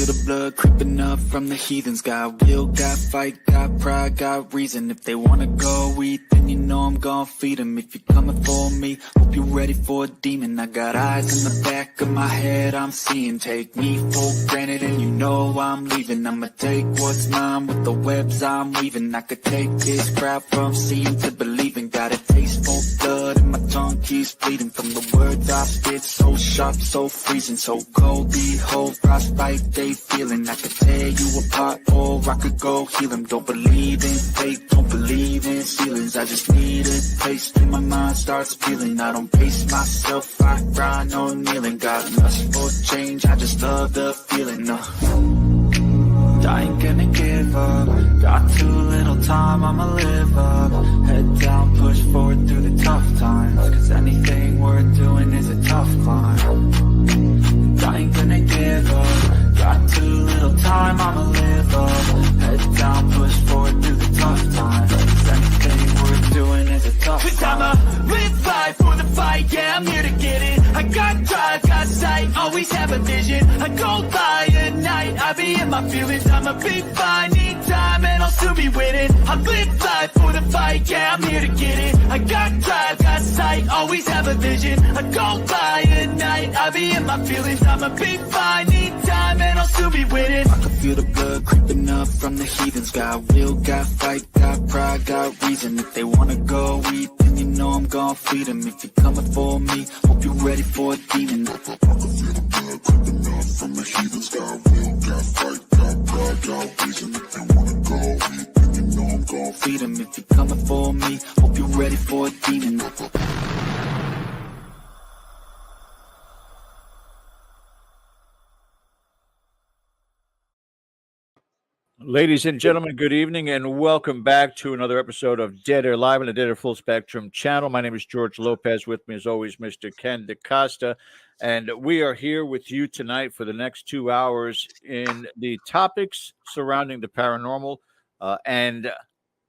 feel the blood creeping up from the heathens. Got will, got fight, got pride, got reason. If they wanna go eat, then you know I'm gon' feed them. If you're coming for me, hope you're ready for a demon. I got eyes in the back of my head, I'm seeing. Take me for granted and you know I'm leaving. I'ma take what's mine with the webs I'm weaving. I could take this crowd from seeing to believing. Got a taste for blood and my tongue keeps bleeding. From the words I spit, so sharp, so freezing, so cold. Behold, frostbite they feeling. I could tear you apart or I could go heal them. Don't believe in fate, don't believe in ceilings. I just need a taste and my mind starts feeling. I don't pace myself, I grind on kneeling. Got lust for change, I just love the feeling. I ain't gonna give up. Got too little time, I'ma live up. Head down, push forward through the tough times. Cause anything worth doing is a tough climb. I ain't gonna give up. Got too little time, I'ma live up. Head down, push forward through the tough times. Cause anything worth doing is a tough climb. Cause I'ma live life for the fight, yeah, I'm here to get it. I got drive, got sight, always have a vision. I go by at night, I be in my feelings. I'ma be fine, need time, and I'll still be winning. I live life for the fight, yeah, I'm here to get it. I got drive, got sight, always have a vision. I go by at night, I be in my feelings. I'ma be fine, need time, and I'll still be winning. I can feel the blood creeping up from the heathens. Got will, got fight, got pride, got reason. If they wanna go eat, then you know I'm gon' feed them. If you're coming for me, hope you're ready for a demon. I can feel the blood creeping up from the heathens. Got will, got fight, got pride, got reason. If they wanna go eat, then you know I'm gon' feed them. If you're coming for me, hope you're ready for a demon. Ladies and gentlemen, good evening and welcome back to another episode of Dead Air Live on the Dead Air Full Spectrum channel. My name is George Lopez. With me, as always, Mr. Ken DaCosta. And we are here with you tonight for the next 2 hours in the topics surrounding the paranormal and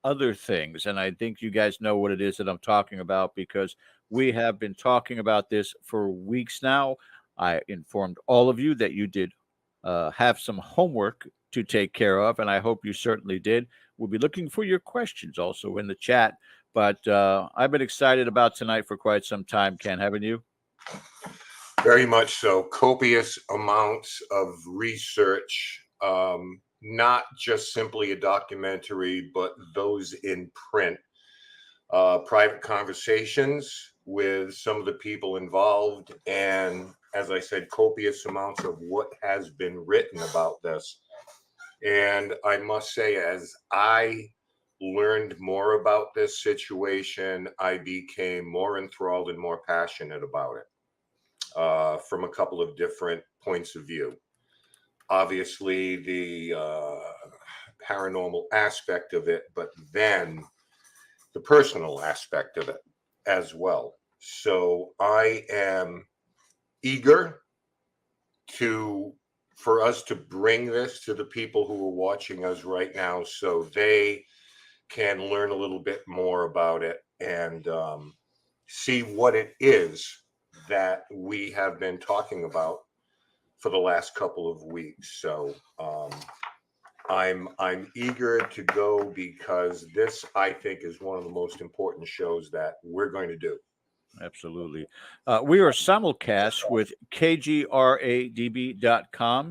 other things. And I think you guys know what it is that I'm talking about because we have been talking about this for weeks now. I informed all of you that you did have some homework to take care of, and I hope you certainly did. We'll be looking for your questions also in the chat, but I've been excited about tonight for quite some time. Ken, haven't you? Very much so. Copious amounts of research, not just simply a documentary, but those in print. Private conversations with some of the people involved, and as I said, copious amounts of what has been written about this. And I must say, as I learned more about this situation, I became more enthralled and more passionate about it from a couple of different points of view. Obviously, the paranormal aspect of it, but then the personal aspect of it as well. So I am eager for us to bring this to the people who are watching us right now so they can learn a little bit more about it and see what it is that we have been talking about for the last couple of weeks. So I'm eager to go because this, I think, is one of the most important shows that we're going to do. Absolutely. We are simulcast with kgradb.com,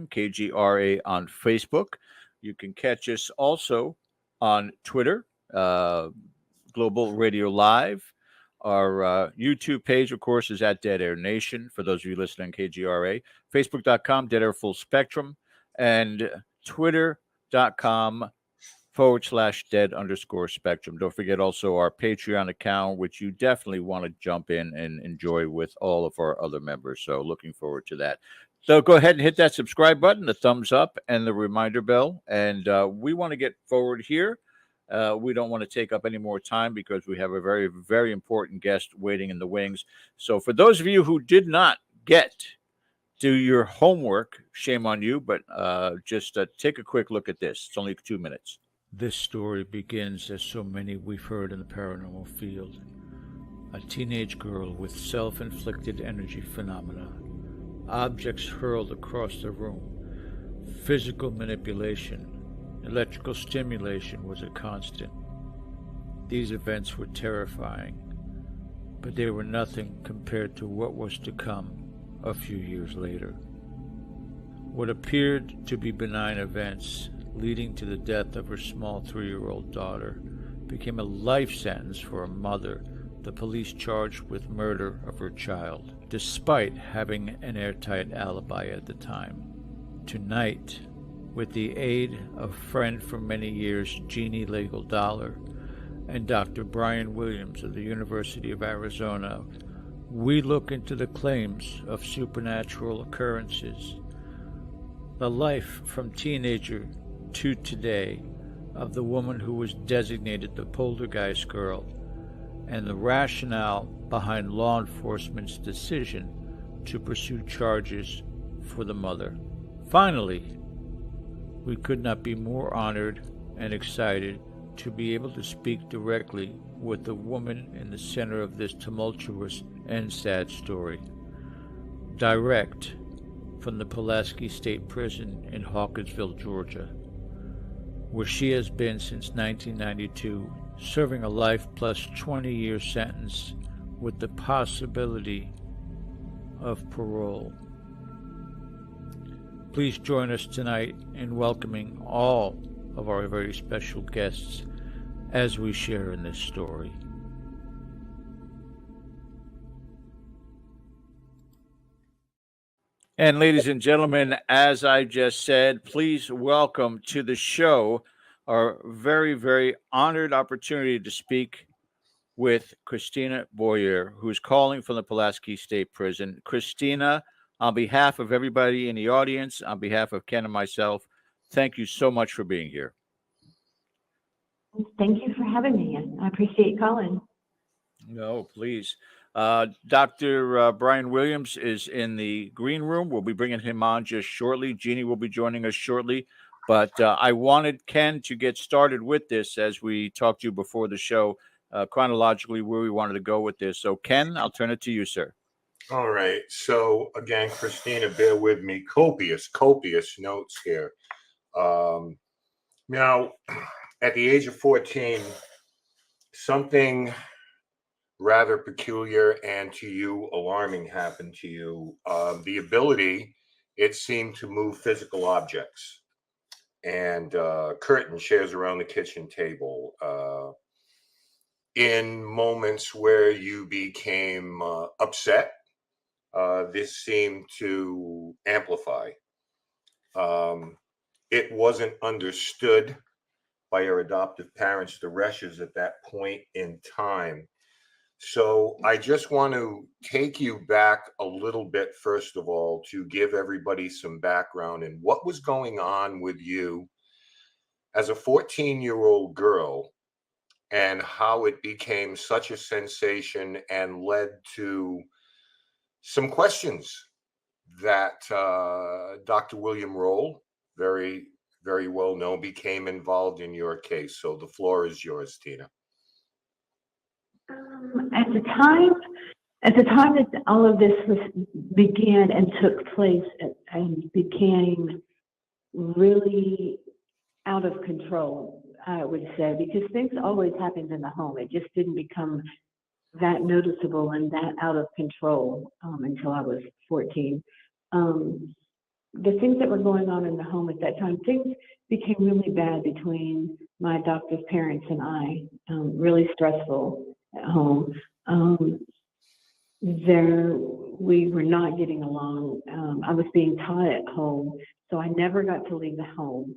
KGRA on Facebook. You can catch us also on Twitter, Global Radio Live. Our YouTube page, of course, is at Dead Air Nation, for those of you listening on KGRA. Facebook.com, Dead Air Full Spectrum, and Twitter.com/dead_spectrum. Don't forget also our Patreon account, which you definitely want to jump in and enjoy with all of our other members. So looking forward to that. So go ahead and hit that subscribe button, the thumbs up, and the reminder bell. And we want to get forward here. We don't want to take up any more time because we have a very, very important guest waiting in the wings. So for those of you who did not get do your homework, shame on you, but just take a quick look at this. It's only 2 minutes. This story begins as so many we've heard in the paranormal field. A teenage girl with self-inflicted energy phenomena. Objects hurled across the room. Physical manipulation, electrical stimulation was a constant. These events were terrifying, but they were nothing compared to what was to come a few years later. What appeared to be benign events leading to the death of her small 3-year-old daughter became a life sentence for a mother the police charged with murder of her child, despite having an airtight alibi at the time. Tonight, with the aid of friend for many years Jeannie Dollar and Dr. Bryan Williams of the University of Arizona, we look into the claims of supernatural occurrences, the life from teenager to today of the woman who was designated the Poltergeist Girl, and the rationale behind law enforcement's decision to pursue charges for the mother. Finally, we could not be more honored and excited to be able to speak directly with the woman in the center of this tumultuous and sad story. Direct from the Pulhaski State Prison in Hawkinsville, Georgia, where she has been since 1992, serving a life plus 20-year sentence with the possibility of parole. Please join us tonight in welcoming all of our very special guests as we share in this story. And ladies and gentlemen, as I just said, please welcome to the show our very, very honored opportunity to speak with Christina Boyer, who's calling from the Pulhaski State Prison. Christina, on behalf of everybody in the audience, on behalf of Ken and myself, thank you so much for being here. Thank you for having me. I appreciate calling. No, please. Dr. Bryan Williams is in the green room. We'll be bringing him on just shortly. Jeannie will be joining us shortly. But I wanted Ken to get started with this as we talked to you before the show, chronologically where we wanted to go with this. So, Ken, I'll turn it to you, sir. All right. So, again, Christina, bear with me. Copious notes here. Now, at the age of 14, something rather peculiar and to you alarming happened to you. The ability, it seemed, to move physical objects. And curtain shares around the kitchen table. In moments where you became upset, this seemed to amplify. It wasn't understood by your adoptive parents, the Resch's, at that point in time. So I just want to take you back a little bit, first of all, to give everybody some background in what was going on with you as a 14-year-old girl and how it became such a sensation and led to some questions that Dr. William Roll, very, very well known, became involved in your case. So the floor is yours, Tina. At the time that all of this began and took place and became really out of control, I would say, because things always happened in the home. It just didn't become that noticeable and that out of control until I was 14. The things that were going on in the home at that time, things became really bad between my adoptive parents and I, really stressful at home. We were not getting along. I was being taught at home, so I never got to leave the home.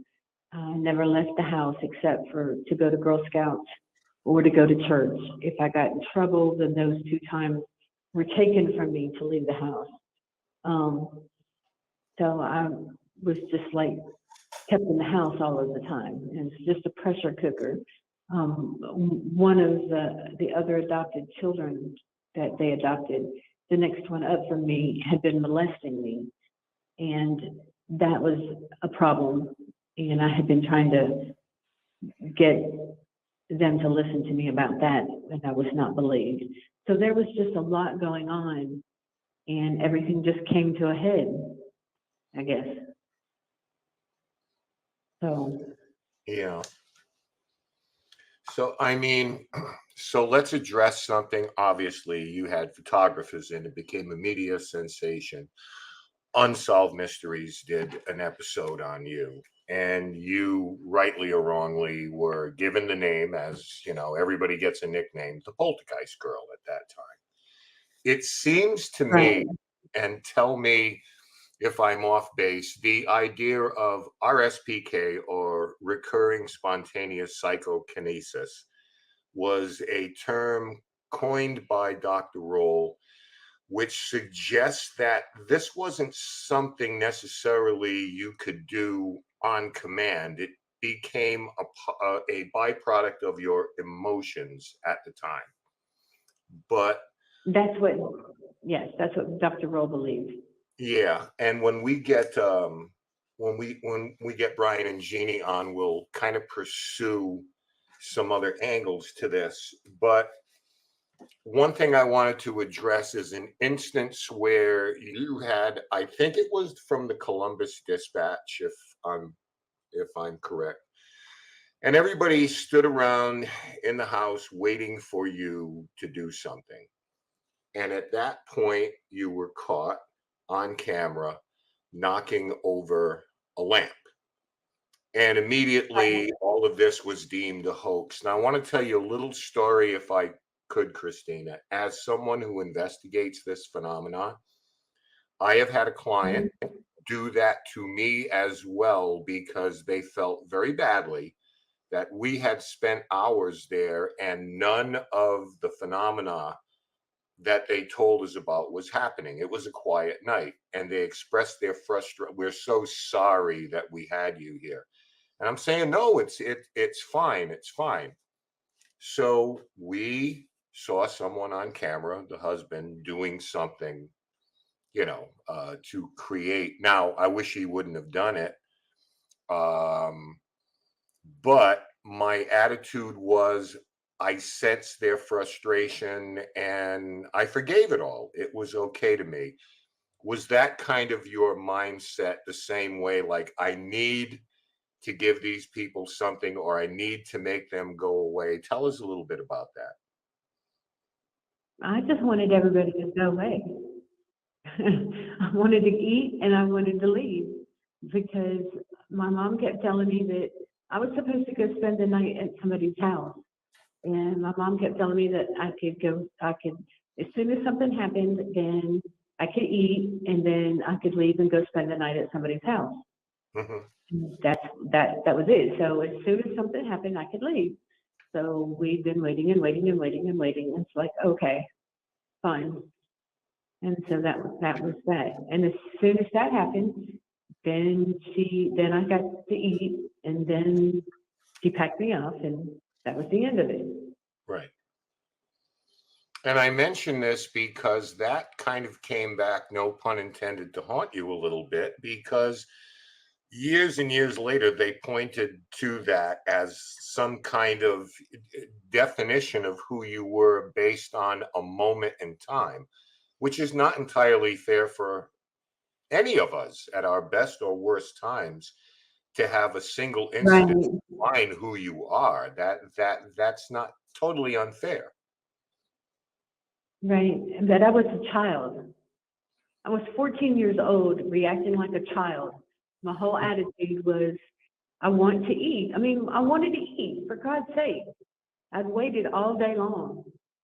I never left the house except to go to Girl Scouts or to go to church. If I got in trouble, then those 2 times were taken from me to leave the house. So I was just like kept in the house all of the time, and it's just a pressure cooker. One of the other adopted children that they adopted, the next one up from me, had been molesting me, and that was a problem. And I had been trying to get them to listen to me about that, and I was not believed. So there was just a lot going on, and everything just came to a head, I guess. So, Yeah. So, I mean, so let's address something. Obviously, you had photographers and it became a media sensation. Unsolved Mysteries did an episode on you, and you, rightly or wrongly, were given the name, as you know, everybody gets a nickname, the Poltergeist Girl at that time. It seems to right. me, and tell me if I'm off base, the idea of RSPK, or recurring spontaneous psychokinesis, was a term coined by Dr. Roll, which suggests that this wasn't something necessarily you could do on command. It became a byproduct of your emotions at the time. But That's what, yes, that's what Dr. Rowe believes. yeah, and when we get Bryan and Jeannie on, we'll kind of pursue some other angles to this. But one thing I wanted to address is an instance where you had, I think it was from the Columbus Dispatch, if I'm correct, and everybody stood around in the house waiting for you to do something. And at that point, you were caught on camera knocking over a lamp. And immediately, all of this was deemed a hoax. Now, I want to tell you a little story, if I could, Christina. As someone who investigates this phenomenon, I have had a client do that to me as well, because they felt very badly that we had spent hours there and none of the phenomena that they told us about was happening. It was a quiet night, and they expressed their frustration. We're so sorry that we had you here. And I'm saying, no, it's fine. It's fine. So we saw someone on camera, the husband, doing something, to create. Now, I wish he wouldn't have done it. But my attitude was, I sensed their frustration and I forgave it all. It was okay to me. Was that kind of your mindset the same way? Like, I need to give these people something, or I need to make them go away? Tell us a little bit about that. I just wanted everybody to go away. I wanted to eat and I wanted to leave, because my mom kept telling me that I was supposed to go spend the night at somebody's house. And my mom kept telling me that as soon as something happened, then I could eat and then I could leave and go spend the night at somebody's house. Mm-hmm. That was it. So as soon as something happened, I could leave. So we've been waiting and waiting and waiting and waiting. And it's like, okay, fine. And so that was that. And as soon as that happened, then I got to eat, and then she packed me off, and that was the end of it. Right. And I mention this because that kind of came back, no pun intended, to haunt you a little bit, because years and years later, they pointed to that as some kind of definition of who you were based on a moment in time, which is not entirely fair for any of us at our best or worst times to have a single incident define who you are. That's not totally unfair. Right. But I was a child. I was 14 years old, reacting like a child. My whole attitude was, I want to eat. I mean, I wanted to eat, for God's sake. I'd waited all day long.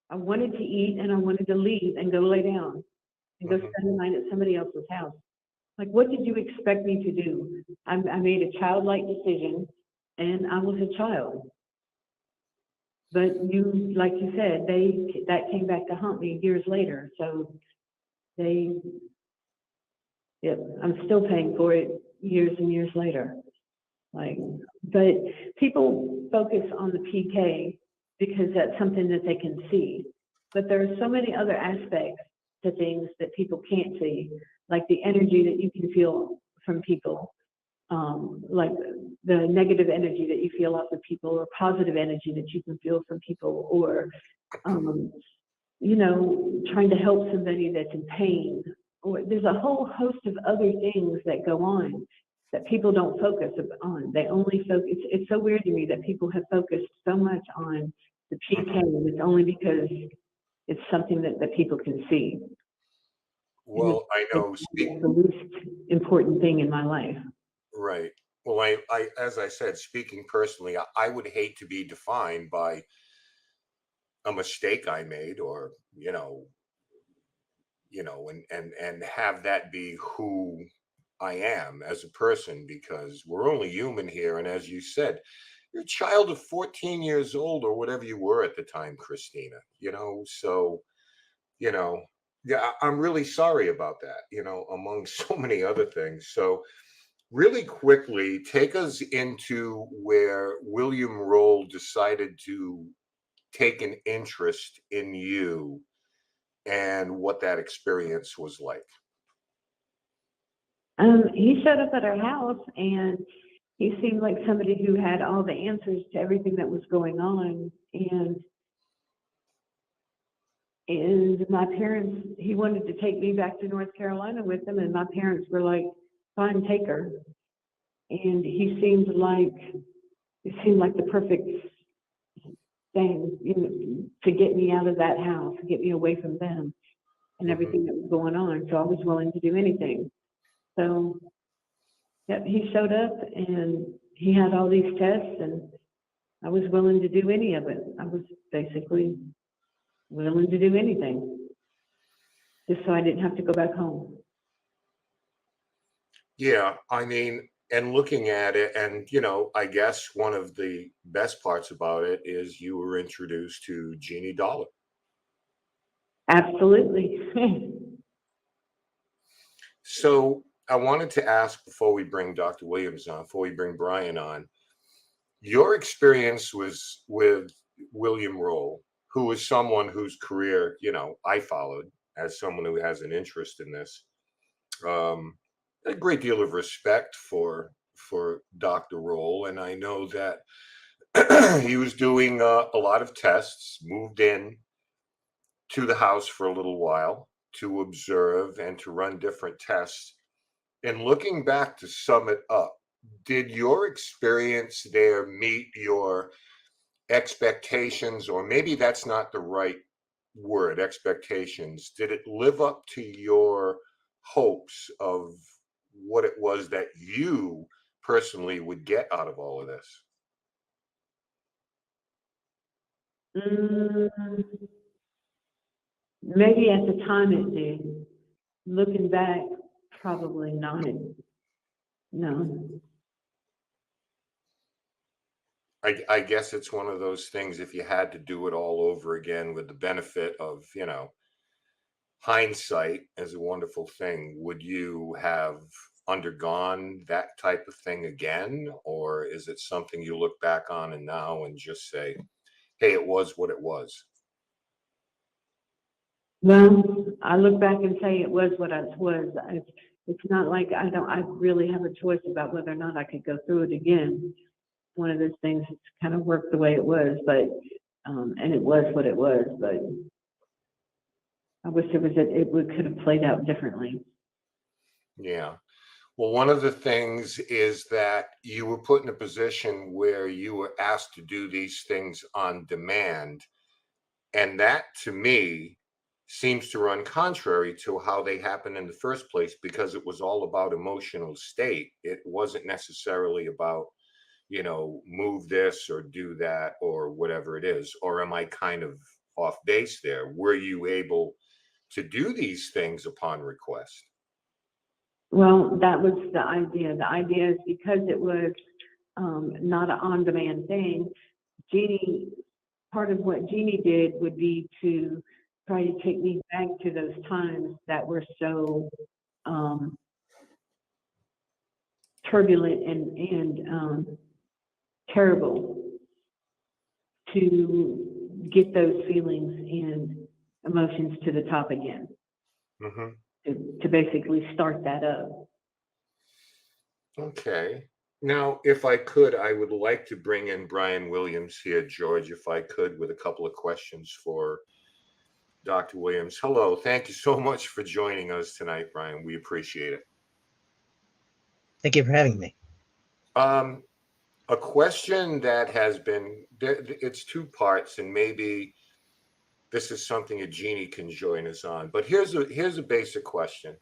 I wanted to eat and I wanted to leave and go lay down and go spend the night at somebody else's house. Like, what did you expect me to do? I made a childlike decision, and I was a child. But like you said, that came back to haunt me years later. So I'm still paying for it years and years later. But people focus on the PK because that's something that they can see. But there are so many other aspects to things that people can't see, like the energy that you can feel from people, like the negative energy that you feel off of people, or positive energy that you can feel from people, or, trying to help somebody that's in pain. Or there's a whole host of other things that go on that people don't focus on. They only focus. It's so weird to me that people have focused so much on the PK, and it's only because it's something that people can see. Well, I know. It's the least important thing in my life. Right. Well, I, as I said, speaking personally, I would hate to be defined by a mistake I made, or and have that be who I am as a person, because we're only human here. And as you said, you're a child of 14 years old, or whatever you were at the time, Christina. So yeah, I'm really sorry about that. Among so many other things. So really quickly, take us into where William Roll decided to take an interest in you and what that experience was like. He showed up at our house, and he seemed like somebody who had all the answers to everything that was going on. And my parents, he wanted to take me back to North Carolina with him, and my parents were like, "Fine, take her." And he seemed like the perfect thing, to get me out of that house, get me away from them and everything that was going on. So I was willing to do anything. So, yep, he showed up, and he had all these tests, and I was willing to do any of it. I was basically willing to do anything, just so I didn't have to go back home. Yeah, I mean, and looking at it, and I guess one of the best parts about it is you were introduced to Jeannie Dollar. Absolutely. So I wanted to ask, before we bring Dr. Williams on, before we bring Bryan on, your experience was with William Roll, who was someone whose career, I followed as someone who has an interest in this. A great deal of respect for Dr. Roll, and I know that he was doing a lot of tests, moved in to the house for a little while to observe and to run different tests. And looking back to sum it up, did your experience there meet your expectations? Or maybe that's not the right word, expectations. Did it live up to your hopes of what it was that you personally would get out of all of this? Maybe at the time it did. Looking back, probably not. No. I guess it's one of those things, if you had to do it all over again with the benefit of, hindsight as a wonderful thing, would you have undergone that type of thing again? Or is it something you look back on and now and just say, hey, it was what it was? Well, I look back and say it was what it was. It's not like I really have a choice about whether or not I could go through it again. One of those things that's kind of worked the way it was, but and it was what it was, but I wish it could have played out differently. Yeah. Well, one of the things is that you were put in a position where you were asked to do these things on demand. And that, to me, seems to run contrary to how they happened in the first place, because it was all about emotional state. It wasn't necessarily about, move this or do that or whatever it is. Or am I kind of off base there? Were you able to do these things upon request? Well, that was the idea. The idea is because it was not an on-demand thing, part of what Jeannie did would be to try to take me back to those times that were so turbulent and terrible, to get those feelings and emotions to the top again, to basically start that up. Okay. Now, if I could, I would like to bring in Bryan Williams here, George, if I could, with a couple of questions for Dr. Williams. Hello. Thank you so much for joining us tonight, Bryan. We appreciate it. Thank you for having me. A question that has been, it's two parts, and maybe this is something that Jeannie can join us on. But here's a basic question.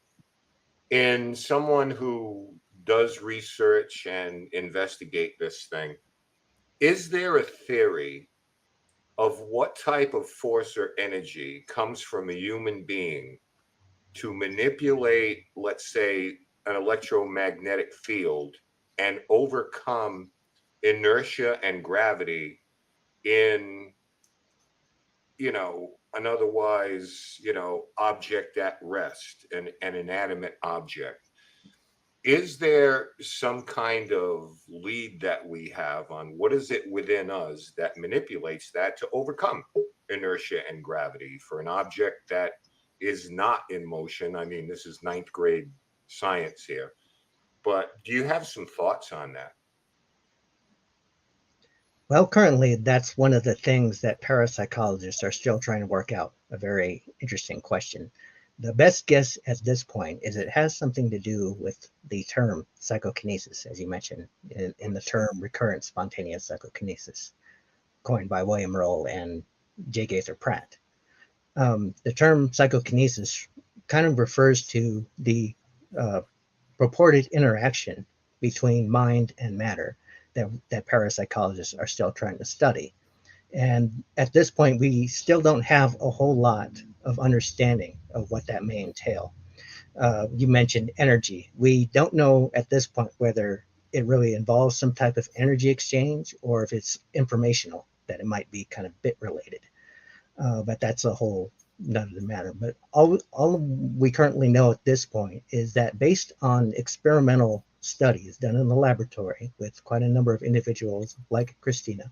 In someone who does research and investigate this thing, is there a theory of what type of force or energy comes from a human being to manipulate, let's say, an electromagnetic field and overcome inertia and gravity in, an otherwise, object at rest, an inanimate object? Is there some kind of lead that we have on what is it within us that manipulates that to overcome inertia and gravity for an object that is not in motion? I mean, this is ninth grade science here, but do you have some thoughts on that? Well, currently, that's one of the things that parapsychologists are still trying to work out, a very interesting question. The best guess at this point is it has something to do with the term psychokinesis, as you mentioned, in the term recurrent spontaneous psychokinesis, coined by William Earle and J. Gaither Pratt. The term psychokinesis kind of refers to the purported interaction between mind and matter that parapsychologists are still trying to study. And at this point, we still don't have a whole lot of understanding of what that may entail. You mentioned energy. We don't know at this point whether it really involves some type of energy exchange or if it's informational, that it might be kind of bit related. But that's a whole nother matter. But all we currently know at this point is that based on experimental studies done in the laboratory with quite a number of individuals like Christina,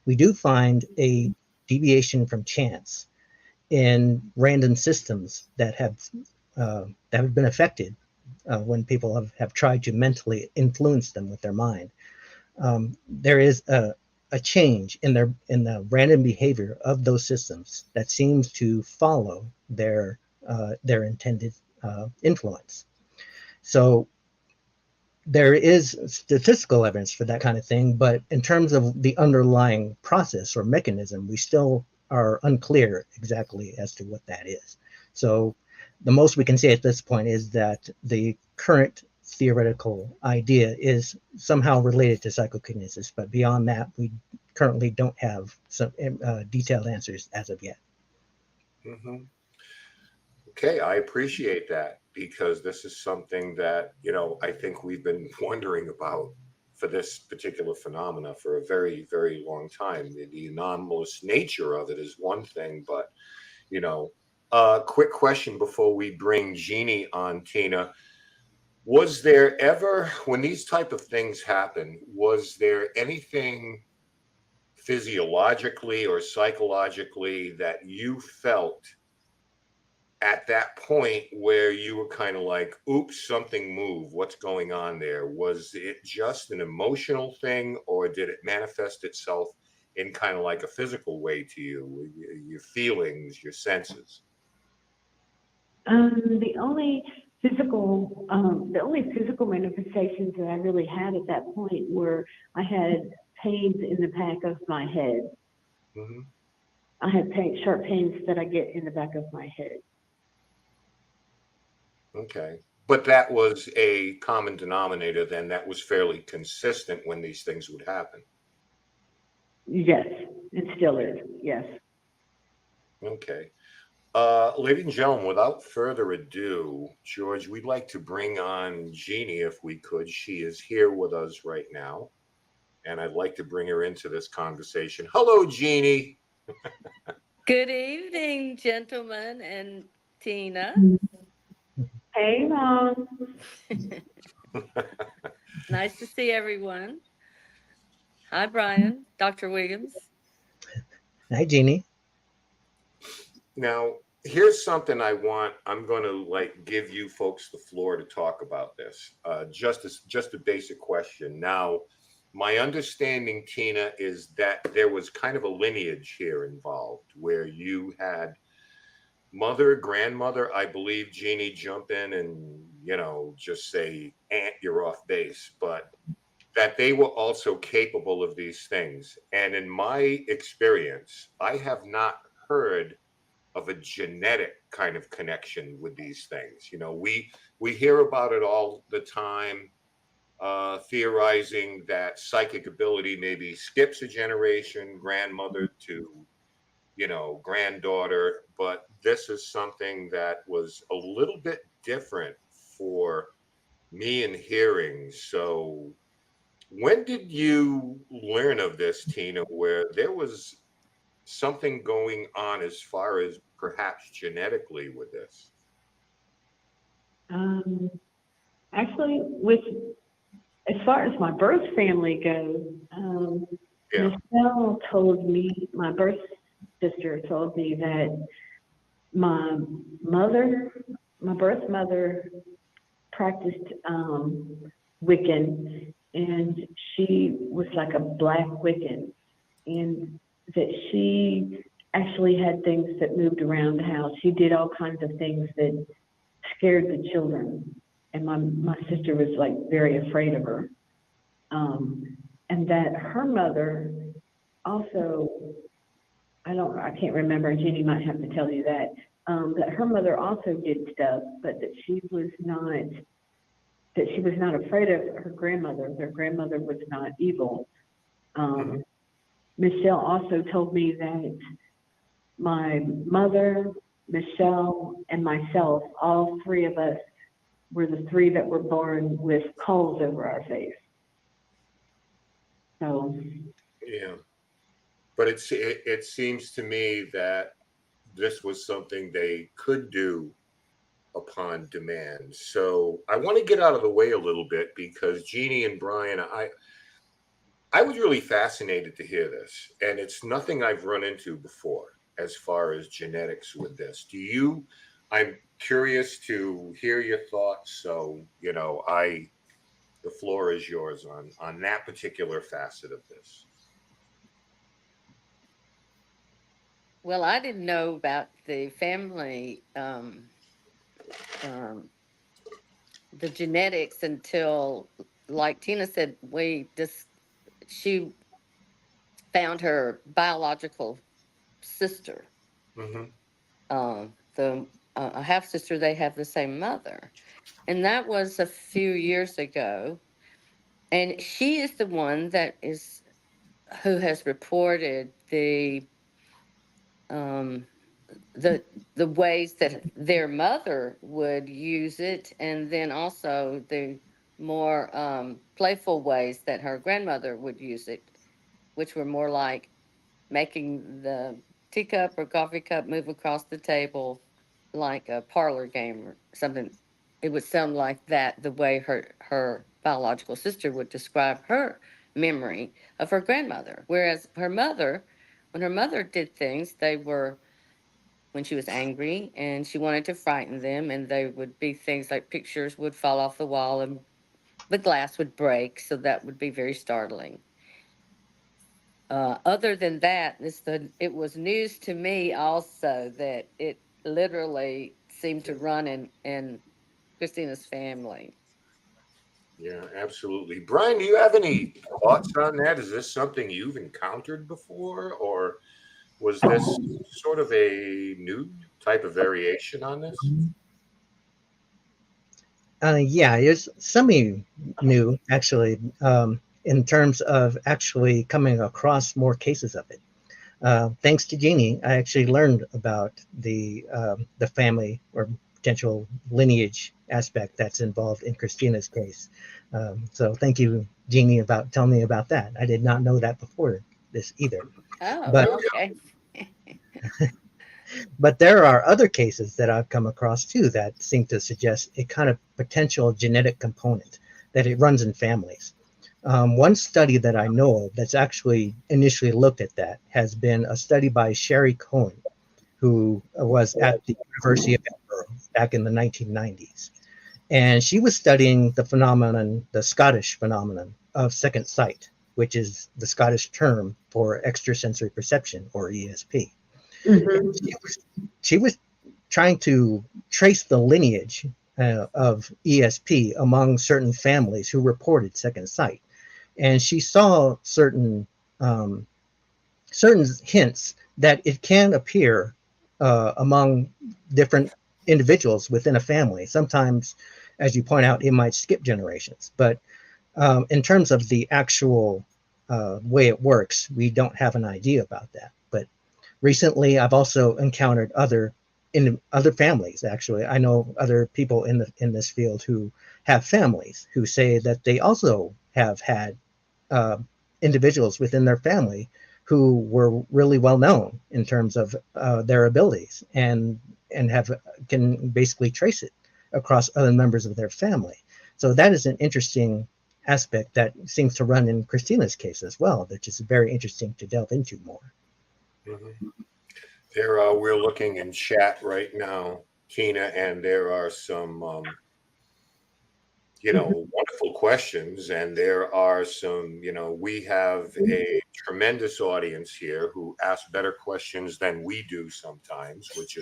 we do find a deviation from chance in random systems that have been affected when people have tried to mentally influence them with their mind. There is a change in the random behavior of those systems that seems to follow their intended influence. So there is statistical evidence for that kind of thing, but in terms of the underlying process or mechanism, we still are unclear exactly as to what that is. So the most we can say at this point is that the current theoretical idea is somehow related to psychokinesis, but beyond that, we currently don't have some detailed answers as of yet. Mm-hmm. Okay, I appreciate that, because this is something that, I think we've been wondering about for this particular phenomena for a very, very long time. The anomalous nature of it is one thing, but, quick question before we bring Jeannie on, Tina. Was there ever, when these type of things happen, was there anything physiologically or psychologically that you felt at that point where you were kind of like, oops, something moved, what's going on there? Was it just an emotional thing, or did it manifest itself in kind of like a physical way to you, your feelings, your senses? The only physical manifestations that I really had at that point were I had pains in the back of my head. Mm-hmm. I had sharp pains that I get in the back of my head. Okay. But that was a common denominator then, that was fairly consistent when these things would happen. Yes, it still is, yes. Okay. Ladies and gentlemen, without further ado, George, we'd like to bring on Jeannie if we could. She is here with us right now, and I'd like to bring her into this conversation. Hello, Jeannie. Good evening, gentlemen and Tina. Hey, Mom. Nice to see everyone. Hi, Bryan, Dr. Williams. Hi, Jeannie. Now, here's something I'm going to give you folks the floor to talk about this. Just a basic question. Now, my understanding, Tina, is that there was kind of a lineage here involved where you had mother, grandmother, I believe, Jeannie, jump in and just say, you're off base, but that they were also capable of these things. And in my experience, I have not heard of a genetic kind of connection with these things. We hear about it all the time, theorizing that psychic ability maybe skips a generation, grandmother to granddaughter, but this is something that was a little bit different for me in hearing. So when did you learn of this, Tina, where there was something going on as far as perhaps genetically with this? Actually, as far as my birth family goes, Michelle told me, my birth sister told me that my birth mother practiced Wiccan, and she was like a black Wiccan, and that she actually had things that moved around the house. She did all kinds of things that scared the children, and my sister was like very afraid of her. And that her mother also, I can't remember, Jeannie might have to tell you that, that her mother also did stuff, but that she was not afraid of her grandmother. Their grandmother was not evil. Michelle also told me that my mother, Michelle, and myself, all three of us were the three that were born with coals over our face. So yeah, but it seems to me that this was something they could do upon demand. So I want to get out of the way a little bit, because Jeannie and Bryan, I was really fascinated to hear this, and it's nothing I've run into before as far as genetics with this. I'm curious to hear your thoughts. So, the floor is yours on that particular facet of this. Well, I didn't know about the family, the genetics until, like Tina said, she found her biological sister. A half sister, they have the same mother. And that was a few years ago. And she is the one who has reported the ways that their mother would use it, and then also the more playful ways that her grandmother would use it, which were more like making the teacup or coffee cup move across the table like a parlor game or something. It would sound like that, the way her biological sister would describe her memory of her grandmother. Whereas when her mother did things, they were when she was angry and she wanted to frighten them, and they would be things like pictures would fall off the wall and the glass would break, so that would be very startling. Other than that, it was news to me also that it literally seemed to run in Christina's family. Yeah, absolutely. Bryan, do you have any thoughts on that? Is this something you've encountered before, or was this sort of a new type of variation on this? Yeah, it's semi-new, actually, in terms of actually coming across more cases of it. Thanks to Jeannie, I actually learned about the family or potential lineage aspect that's involved in Christina's case. So thank you, Jeannie, about telling me about that. I did not know that before this either. Oh, but, okay. But there are other cases that I've come across too that seem to suggest a kind of potential genetic component, that it runs in families. One study that I know of that's actually initially looked at that has been a study by Sherry Cohen, who was at the University of Edinburgh back in the 1990s. And she was studying the Scottish phenomenon of second sight, which is the Scottish term for extrasensory perception, or ESP. She was trying to trace the lineage of ESP among certain families who reported second sight, and she saw certain hints that it can appear among different individuals within a family. Sometimes, as you point out, it might skip generations, but in terms of the actual way it works, we don't have an idea about that. But recently, I've also encountered other families. Actually, I know other people in this field who have families who say that they also have had individuals within their family who were really well known in terms of their abilities, and can basically trace it across other members of their family. So that is an interesting aspect that seems to run in Christina's case as well, which is very interesting to delve into more. Mm-hmm. We're looking in chat right now, Tina, and there are some wonderful questions, and there are some, we have a tremendous audience here who ask better questions than we do sometimes, which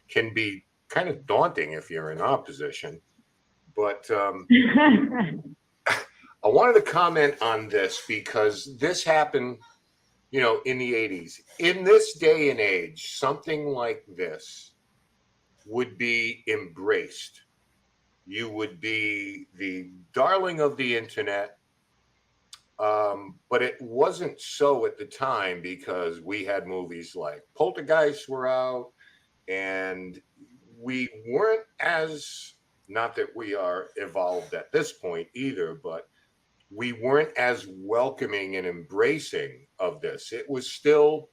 can be kind of daunting if you're in our position. But I wanted to comment on this because this happened, in the 80s. In this day and age, something like this would be embraced. You would be the darling of the internet. But it wasn't so at the time because we had movies like Poltergeist were out, and we weren't as, not that we are evolved at this point either, but we weren't as welcoming and embracing of this. It was still,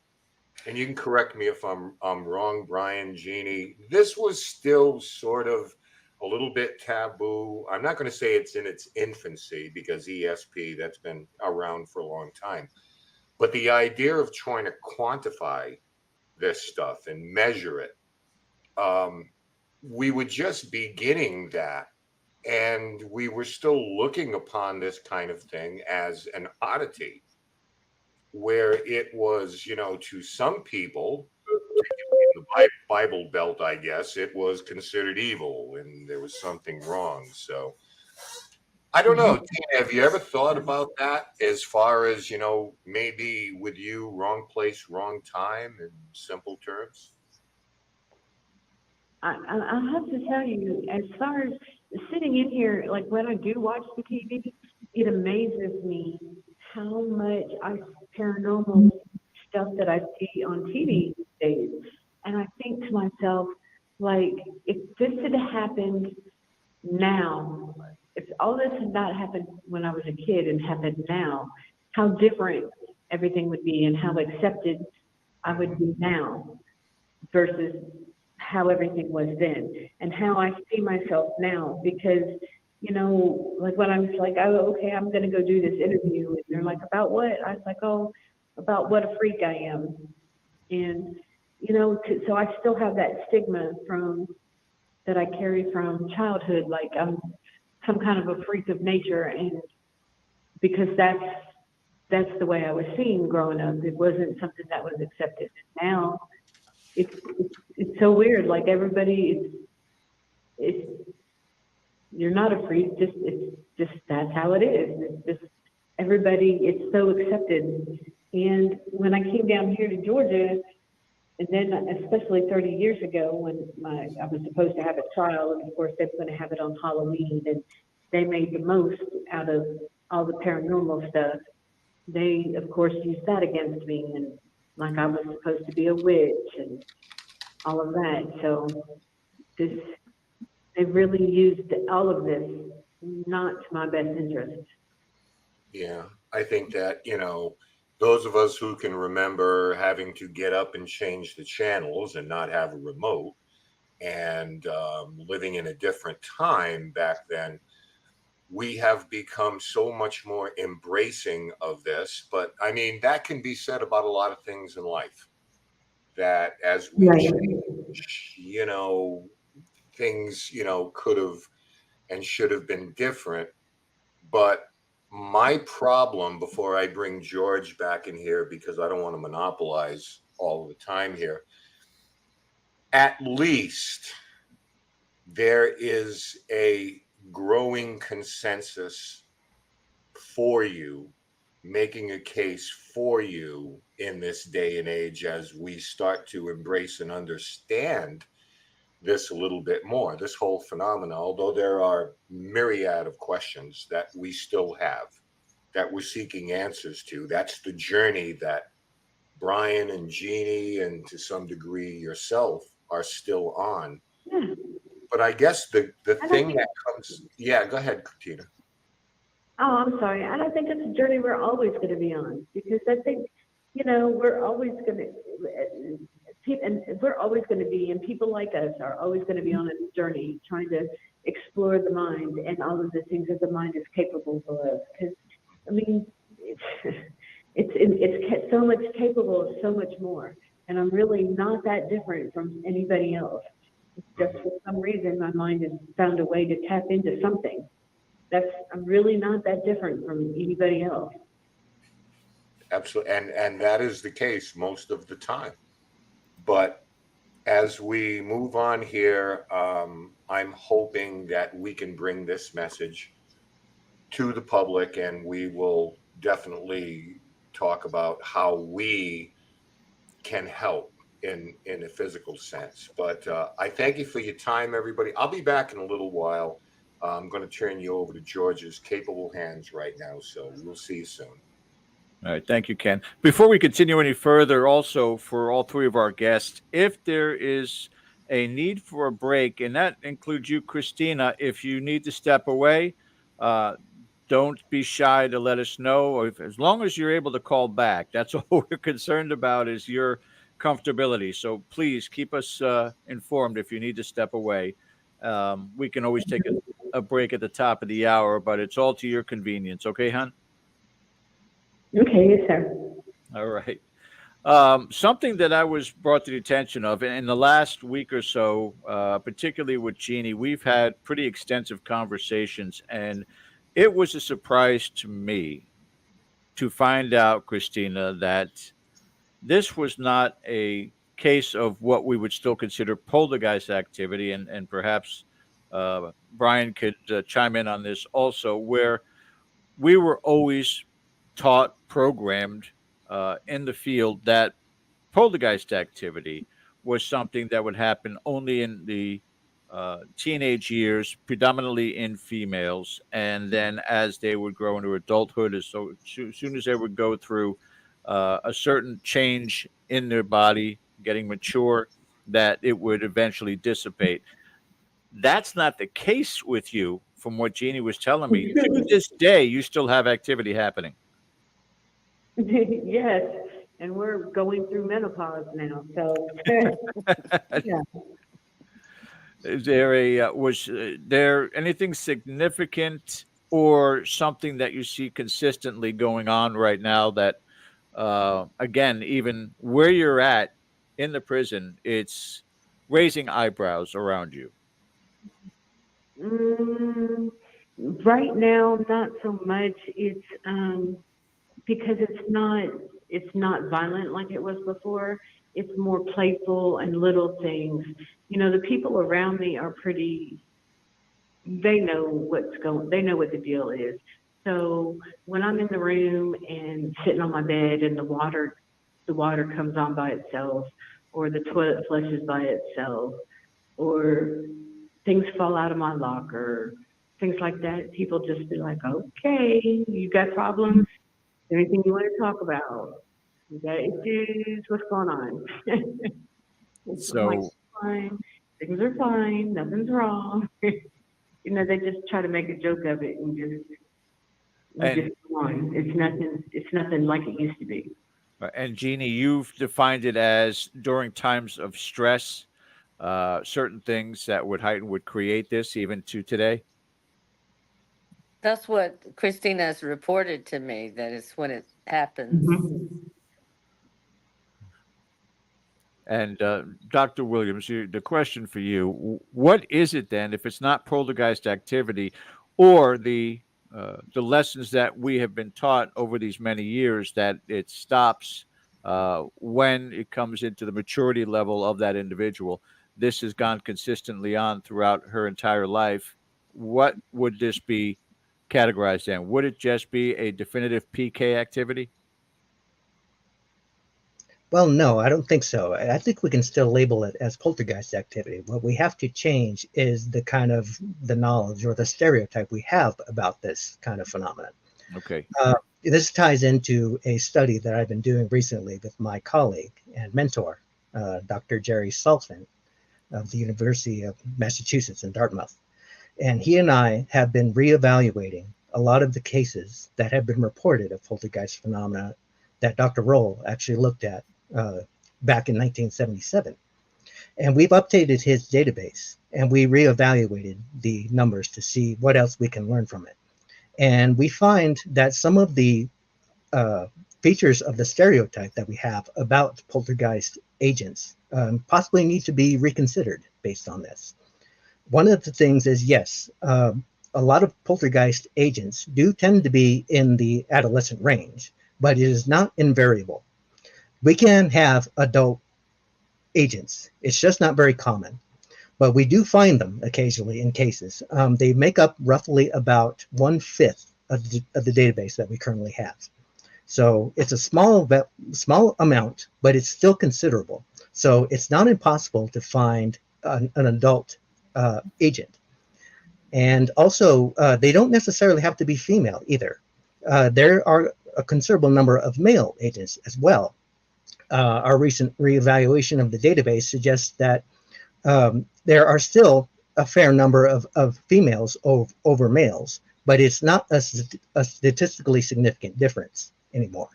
and you can correct me if I'm wrong, Bryan, Jeannie, this was still sort of a little bit taboo. I'm not going to say it's in its infancy because ESP, that's been around for a long time. But the idea of trying to quantify this stuff and measure it, we were just beginning that. And we were still looking upon this kind of thing as an oddity, where it was, to some people, the Bible Belt, I guess, it was considered evil and there was something wrong. So I don't know. Tina, have you ever thought about that as far as, maybe with you, wrong place, wrong time in simple terms? I'll have to tell you, as far as sitting in here, like when I do watch the TV, it amazes me how much paranormal stuff that I see on TV these days. And I think to myself, like, if this had happened now, if all this had not happened when I was a kid and happened now, how different everything would be and how accepted I would be now versus how everything was then and how I see myself now. Because, like when I was like, oh, okay, I'm going to go do this interview. And they're like, about what? I was like, oh, about what a freak I am. And, so I still have that stigma that I carry from childhood. Like I'm some kind of a freak of nature. And because that's the way I was seen growing up. It wasn't something that was accepted. And now it's so weird. Like everybody, you're not a freak. It's just that's how it is. It's just everybody. It's so accepted. And when I came down here to Georgia, and then especially 30 years ago when I was supposed to have a trial, and of course they were going to have it on Halloween, and they made the most out of all the paranormal stuff. They of course used that against me, and like I was supposed to be a witch and all of that. So they really used all of this not to my best interest. Yeah, I think that, those of us who can remember having to get up and change the channels and not have a remote and living in a different time back then, we have become so much more embracing of this. But I mean, that can be said about a lot of things in life, that as we change, things, could have and should have been different. But my problem, before I bring George back in here, because I don't want to monopolize all the time here, at least there is a growing consensus for you, making a case for you in this day and age as we start to embrace and understand this a little bit more, this whole phenomena, although there are myriad of questions that we still have that we're seeking answers to. That's the journey that Bryan and Jeannie, and to some degree yourself, are still on. Yeah. But I guess the I thing don't that comes, yeah, go ahead, Christina. Oh, I'm sorry. I don't think it's a journey we're always going to be on, because I think, we're always going to, and we're always going to be, and people like us are always going to be on a journey trying to explore the mind and all of the things that the mind is capable of. Because, I mean, it's so much capable of so much more. And I'm really not that different from anybody else. It's just for some reason, my mind has found a way to tap into something. I'm really not that different from anybody else. Absolutely, and that is the case most of the time. But as we move on here, I'm hoping that we can bring this message to the public, and we will definitely talk about how we can help in a physical sense. But I thank you for your time, everybody. I'll be back in a little while. I'm going to turn you over to George's capable hands right now, so we'll see you soon. All right. Thank you, Ken. Before we continue any further, also for all three of our guests, if there is a need for a break, and that includes you, Christina, if you need to step away, don't be shy to let us know. As long as you're able to call back, that's all we're concerned about, is your comfortability. So please keep us informed if you need to step away. We can always take a break at the top of the hour, but it's all to your convenience. Okay, hon? Okay, yes, sir. All right. Something that I was brought to the attention of in the last week or so, particularly with Jeannie, we've had pretty extensive conversations, and it was a surprise to me to find out, Christina, that this was not a case of what we would still consider poltergeist activity, and perhaps Bryan could chime in on this also, where we were always taught, programmed in the field that poltergeist activity was something that would happen only in the teenage years, predominantly in females, and then as they would grow into adulthood, as soon as they would go through a certain change in their body, getting mature, that it would eventually dissipate. That's not the case with you, from what Jeannie was telling me. To this day, you still have activity happening. Yes, and we're going through menopause now, so yeah. Is there was there anything significant or something that you see consistently going on right now that, again, even where you're at in the prison, it's raising eyebrows around you? Right now, not so much. It's because it's not violent like it was before. It's more playful and little things. The people around me are they know they know what the deal is. So when I'm in the room and sitting on my bed and the water comes on by itself, or the toilet flushes by itself, or things fall out of my locker, things like that, people just be like, okay, you got problems? Anything you want to talk about? You got issues? What's going on? So, I'm like, fine. Things are fine. Nothing's wrong. They just try to make a joke of it and just go on. It's nothing like it used to be. And Jeannie, you've defined it as during times of stress, certain things that would create this, even to today. That's what Christina has reported to me, that it's when it happens. Mm-hmm. And Dr. Williams, the question for you, what is it then, if it's not poltergeist activity or the lessons that we have been taught over these many years, that it stops when it comes into the maturity level of that individual? this has gone consistently on throughout her entire life, what would this be categorized in? Would it just be a definitive PK activity? Well, no, I don't think so. I think we can still label it as poltergeist activity. What we have to change is the kind of the knowledge or the stereotype we have about this kind of phenomenon. Okay. This ties into a study that I've been doing recently with my colleague and mentor, Dr. Jerry Saltzman of the University of Massachusetts in Dartmouth. And he and I have been reevaluating a lot of the cases that have been reported of poltergeist phenomena that Dr. Roll actually looked at back in 1977. And we've updated his database and we reevaluated the numbers to see what else we can learn from it. And we find that some of the features of the stereotype that we have about poltergeist agents possibly need to be reconsidered based on this. One of the things is, yes, a lot of poltergeist agents do tend to be in the adolescent range, but it is not invariable. We can have adult agents. It's just not very common, but we do find them occasionally in cases. They make up roughly about 1/5 of the database that we currently have. So it's a small amount, but it's still considerable. So it's not impossible to find an adult agent. And also, they don't necessarily have to be female either. There are a considerable number of male agents as well. Our recent reevaluation of the database suggests that there are still a fair number of females over males, but it's not a statistically significant difference anymore.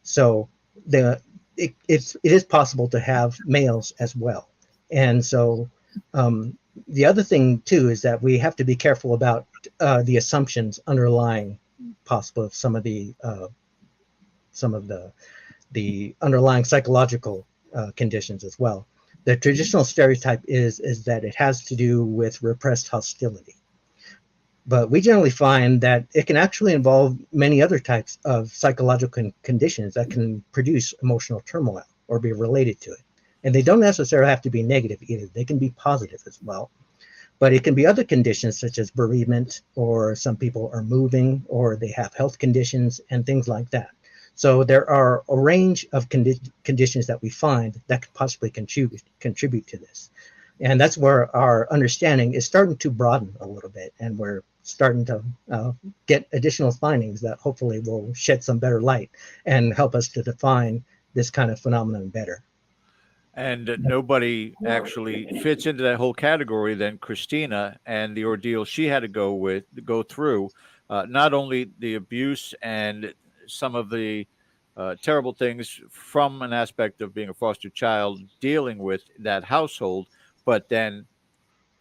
So it is possible to have males as well. And so the other thing too is that we have to be careful about the assumptions underlying possible some of the underlying psychological conditions as well. The traditional stereotype is that it has to do with repressed hostility. But we generally find that it can actually involve many other types of psychological conditions that can produce emotional turmoil or be related to it. And they don't necessarily have to be negative either. They can be positive as well. But it can be other conditions such as bereavement, or some people are moving, or they have health conditions and things like that. So there are a range of conditions that we find that could possibly contribute to this. And that's where our understanding is starting to broaden a little bit. And we're starting to get additional findings that hopefully will shed some better light and help us to define this kind of phenomenon better. And nobody actually fits into that whole category than Christina and the ordeal she had to go through. Not only the abuse and some of the terrible things from an aspect of being a foster child, dealing with that household, but then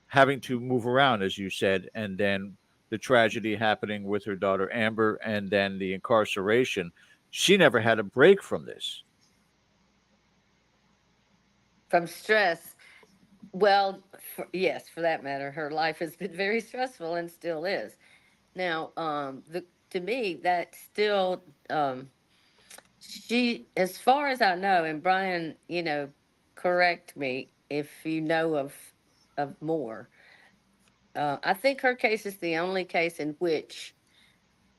having to move around, as you said, and then the tragedy happening with her daughter Amber, and then the incarceration. She never had a break from this. From stress. Well, yes, for that matter, her life has been very stressful and still is. Now, to me, that still, she, as far as I know, and Brian, correct me if you know of more. I think her case is the only case in which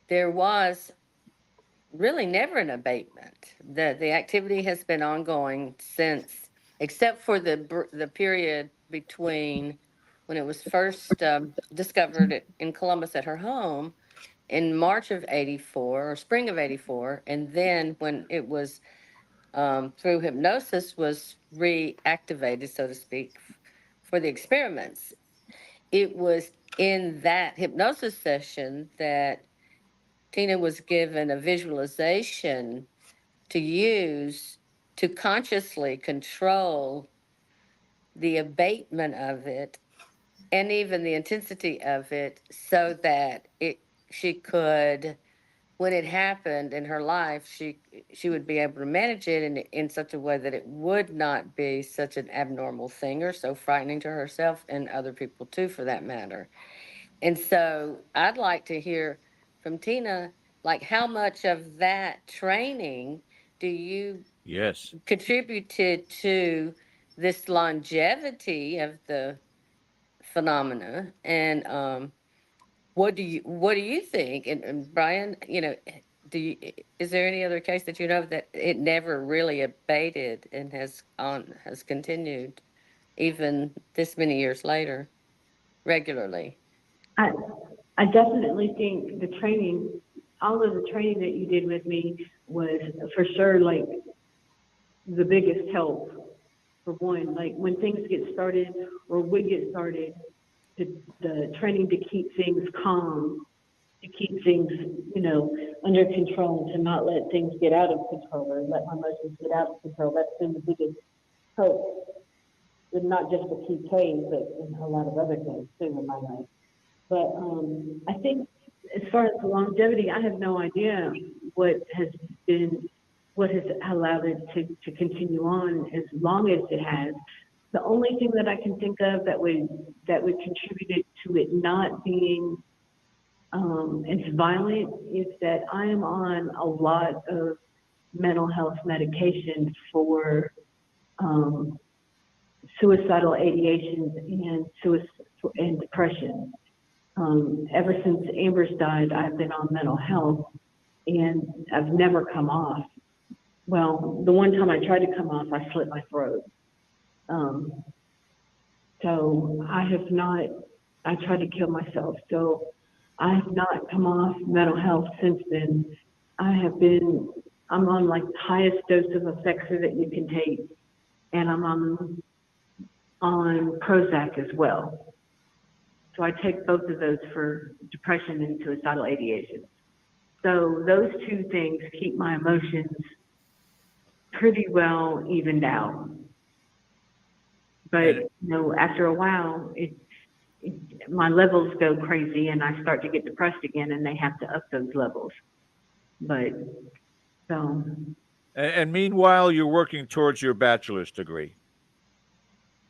there was really never an abatement. The activity has been ongoing since, except for the period between when it was first discovered in Columbus at her home in March of '84 or spring of '84, and then when it was through hypnosis was reactivated, so to speak, for the experiments. It was in that hypnosis session that Tina was given a visualization to use to consciously control the abatement of it and even the intensity of it, so that she could, when it happened in her life, she would be able to manage it in such a way that it would not be such an abnormal thing or so frightening to herself and other people too, for that matter. And so I'd like to hear from Tina, like, how much of that training do you Yes. contributed to this longevity of the phenomena. And what do you think? And Bryan, is there any other case that you know that it never really abated and has continued even this many years later regularly? I, I definitely think all of the training that you did with me was for sure like the biggest help. For one, like when things get started or we get started, the training to keep things calm, to keep things, under control, to not let things get out of control or let my emotions get out of control. That's been the biggest help, and not just the PK, but in a lot of other things too in my life. But I think as far as the longevity, I have no idea what has allowed it to continue on as long as it has. The only thing that I can think of that would contribute to it not being as violent is that I am on a lot of mental health medication for suicidal ideations and depression. Ever since Amber's died, I've been on mental health, and I've never come off. Well, the one time I tried to come off, I slit my throat. So I tried to kill myself. So I have not come off mental health since then. I'm on like the highest dose of Effexor that you can take, and I'm on Prozac as well. So I take both of those for depression and suicidal ideation. So those two things keep my emotions pretty well evened out. But after a while, my levels go crazy, and I start to get depressed again, and they have to up those levels. But so. And meanwhile, you're working towards your bachelor's degree.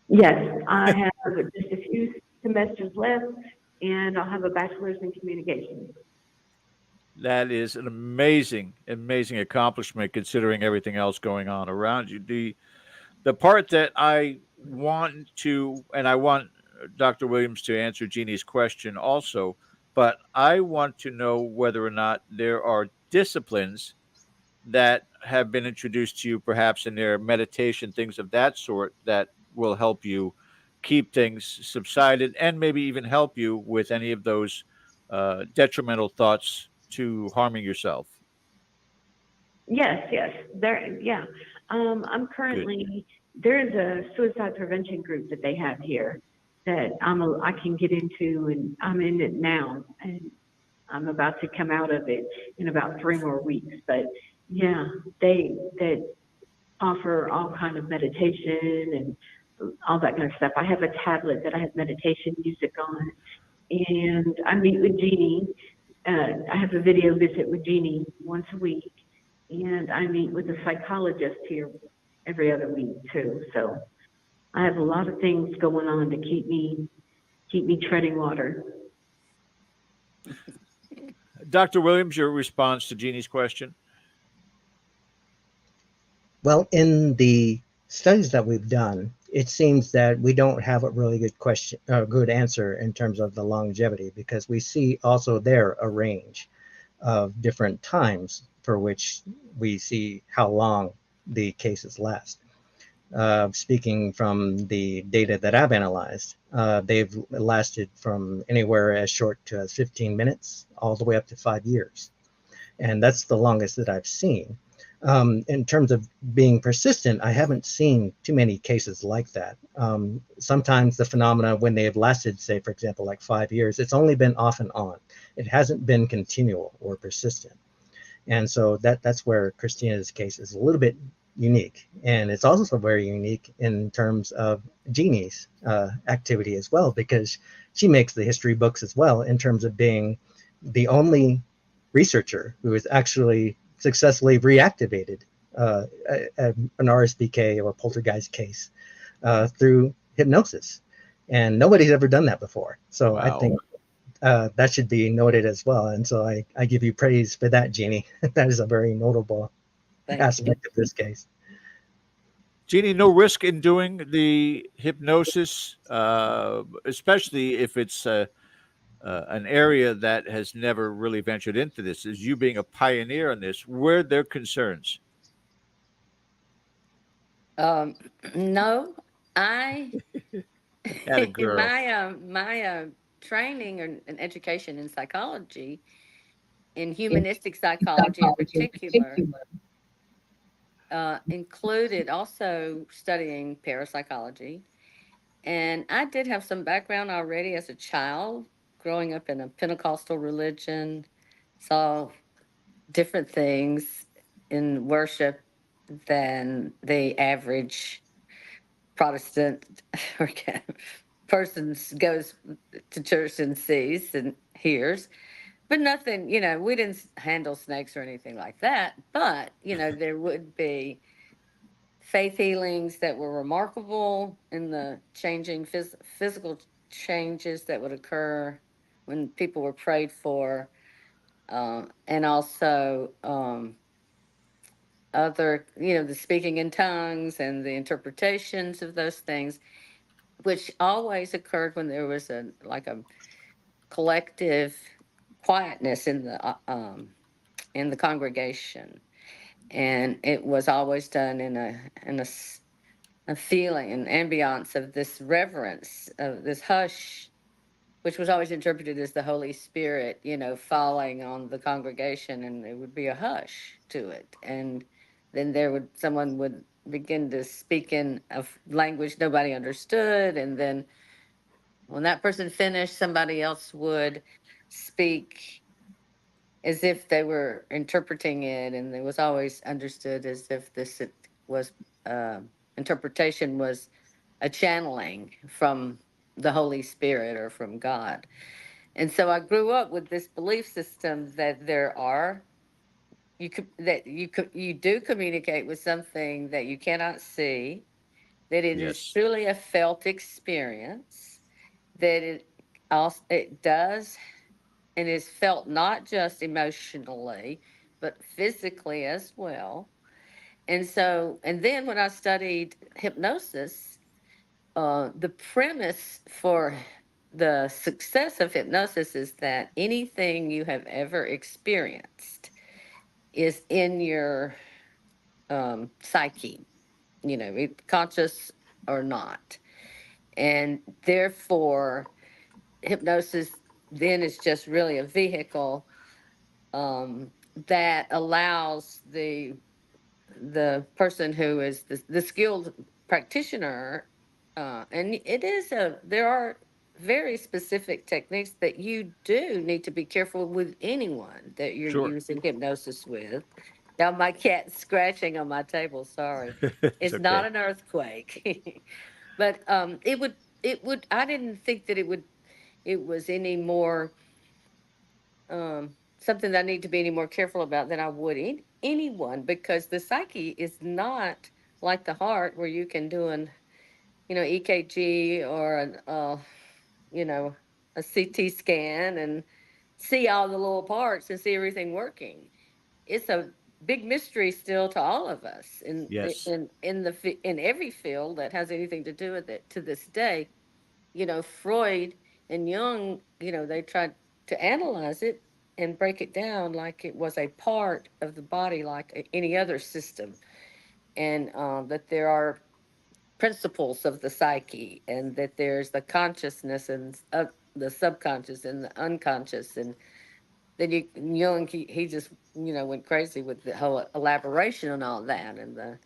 Yes, I have just a few semesters left, and I'll have a bachelor's in communications. That is an amazing, amazing accomplishment considering everything else going on around you. The part that I want Dr. Williams to answer Jeannie's question also, but I want to know whether or not there are disciplines that have been introduced to you, perhaps in their meditation, things of that sort, that will help you keep things subsided and maybe even help you with any of those detrimental thoughts to harming yourself. Yes. I'm currently, there is a suicide prevention group that they have here that I can get into, and I'm in it now, and I'm about to come out of it in about 3 more weeks. But yeah, they offer all kind of meditation and all that kind of stuff. I have a tablet that I have meditation music on, and I meet with Jeannie. I have a video visit with Jeannie once a week, and I meet with a psychologist here every other week too. So I have a lot of things going on to keep me treading water. Dr. Williams, your response to Jeannie's question? Well, in the studies that we've done, it seems that we don't have a really good answer in terms of the longevity, because we see also there a range of different times for which we see how long the cases last. Speaking from the data that I've analyzed, they've lasted from anywhere as short to as 15 minutes all the way up to 5 years. And that's the longest that I've seen. In terms of being persistent, I haven't seen too many cases like that. Sometimes the phenomena, when they have lasted, say, for example, like 5 years, it's only been off and on. It hasn't been continual or persistent. And so that's where Christina's case is a little bit unique. And it's also very unique in terms of Jeannie's activity as well, because she makes the history books as well in terms of being the only researcher who has actually successfully reactivated an RSBK or poltergeist case through hypnosis. And nobody's ever done that before. So wow. I think that should be noted as well. And so I give you praise for that, Jeannie. That is a very notable aspect of this case. Jeannie, no risk in doing the hypnosis, especially if it's an area that has never really ventured into this. As you being a pioneer in this, were there concerns? Um, no, I At a girl. my training and education in psychology, in humanistic psychology in particular, included also studying parapsychology. And I did have some background already as a child, growing up in a Pentecostal religion, saw different things in worship than the average Protestant or person goes to church and sees and hears. But nothing, we didn't handle snakes or anything like that. But, there would be faith healings that were remarkable in the changing physical changes that would occur when people were prayed for, and also other, the speaking in tongues and the interpretations of those things, which always occurred when there was a collective quietness in the congregation, and it was always done in a feeling, an ambiance of this reverence, of this hush, which was always interpreted as the Holy Spirit, falling on the congregation, and it would be a hush to it. And then someone would begin to speak in a language nobody understood. And then when that person finished, somebody else would speak as if they were interpreting it. And it was always understood as if was, uh, interpretation was a channeling from the Holy Spirit or from God. And so I grew up with this belief system that you do communicate with something that you cannot see, that it is Yes. truly a felt experience, that it does and is felt not just emotionally, but physically as well. And then when I studied hypnosis, the premise for the success of hypnosis is that anything you have ever experienced is in your psyche, conscious or not. And therefore, hypnosis then is just really a vehicle that allows the person who is the skilled practitioner, and there are very specific techniques that you do need to be careful with anyone that you're Sure. using hypnosis with. Now my cat's scratching on my table. Sorry, It's it's not okay. an earthquake, but it would. I didn't think that it was any more something that I need to be any more careful about than I would anyone, because the psyche is not like the heart where you can do EKG or you know, a CT scan and see all the little parts and see everything working. It's a big mystery still to all of us Yes. in every field that has anything to do with it to this day. Freud and Jung, they tried to analyze it and break it down like it was a part of the body, like any other system, and that there are principles of the psyche, and that there's the consciousness and the subconscious and the unconscious, and then Jung, he just went crazy with the whole elaboration and all that, and the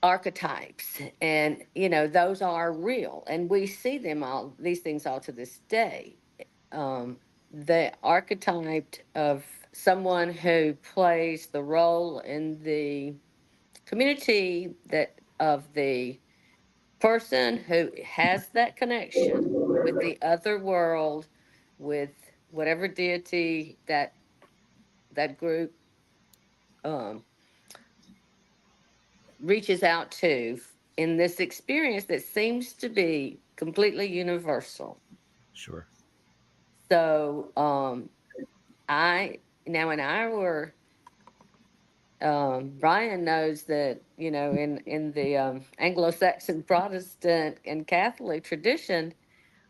archetypes, and those are real, and we see these things all to this day. The archetype of someone who plays the role in the community, that of the person who has that connection with the other world, with whatever deity that group um, reaches out to, in this experience that seems to be completely universal. Sure. So I now and I were Brian knows that, in the Anglo-Saxon Protestant and Catholic tradition,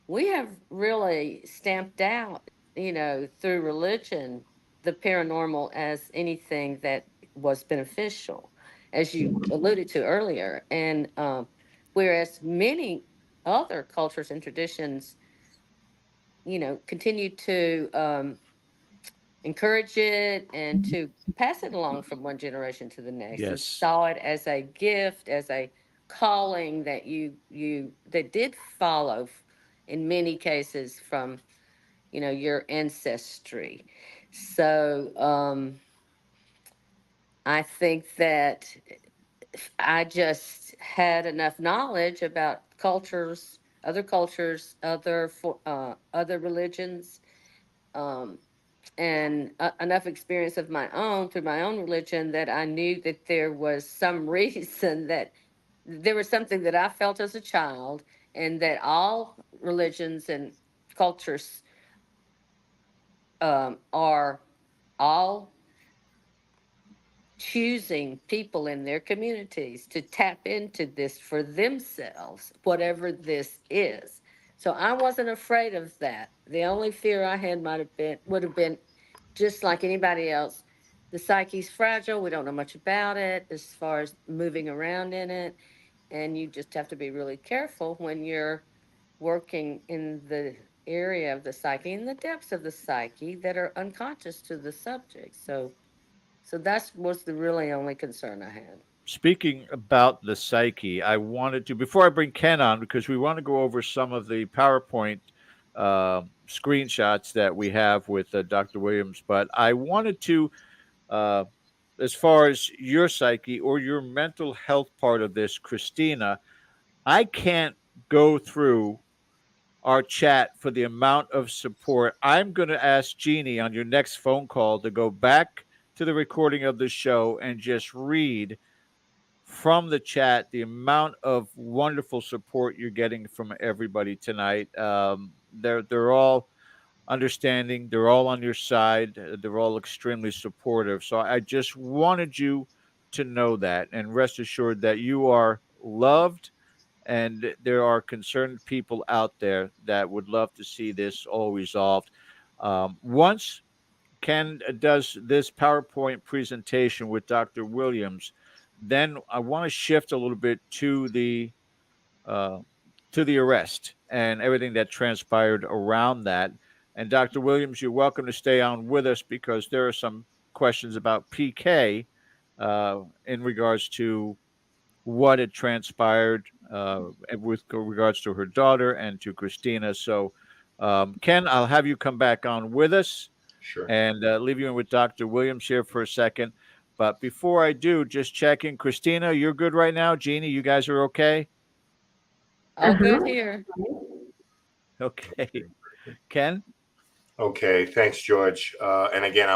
we have really stamped out, through religion, the paranormal as anything that was beneficial, as you alluded to earlier. And whereas many other cultures and traditions, continue to encourage it and to pass it along from one generation to the next, and Yes. saw it as a gift, as a calling that you that did follow in many cases from your ancestry. So I think that I just had enough knowledge about cultures, other religions, um, and enough experience of my own through my own religion, that I knew that there was some reason, that there was something that I felt as a child, and that all religions and cultures are all choosing people in their communities to tap into this for themselves, whatever this is. So I wasn't afraid of that. The only fear I had would have been, just like anybody else, the psyche's fragile. We don't know much about it as far as moving around in it. And you just have to be really careful when you're working in the area of the psyche, in the depths of the psyche that are unconscious to the subject. So that was the really only concern I had. Speaking about the psyche, I wanted to, before I bring Ken on, because we want to go over some of the PowerPoint screenshots that we have with Dr. Williams, but I wanted to, uh, as far as your psyche or your mental health part of this, Christina, I can't go through our chat for the amount of support. I'm going to ask Jeannie on your next phone call to go back to the recording of the show and just read from the chat the amount of wonderful support you're getting from everybody tonight. They're all understanding. They're all on your side. They're all extremely supportive. So I just wanted you to know that, and rest assured that you are loved, and there are concerned people out there that would love to see this all resolved. Once Ken does this PowerPoint presentation with Dr. Williams, then I want to shift a little bit uh, to the arrest and everything that transpired around that. And Dr. Williams, you're welcome to stay on with us, because there are some questions about PK in regards to what had transpired with regards to her daughter and to Christina. So, Ken, I'll have you come back on with us Sure. and leave you in with Dr. Williams here for a second. But before I do, just checking. Christina, you're good right now? Jeannie, you guys are okay? All good here. Okay. Ken? Okay, thanks, George. And again,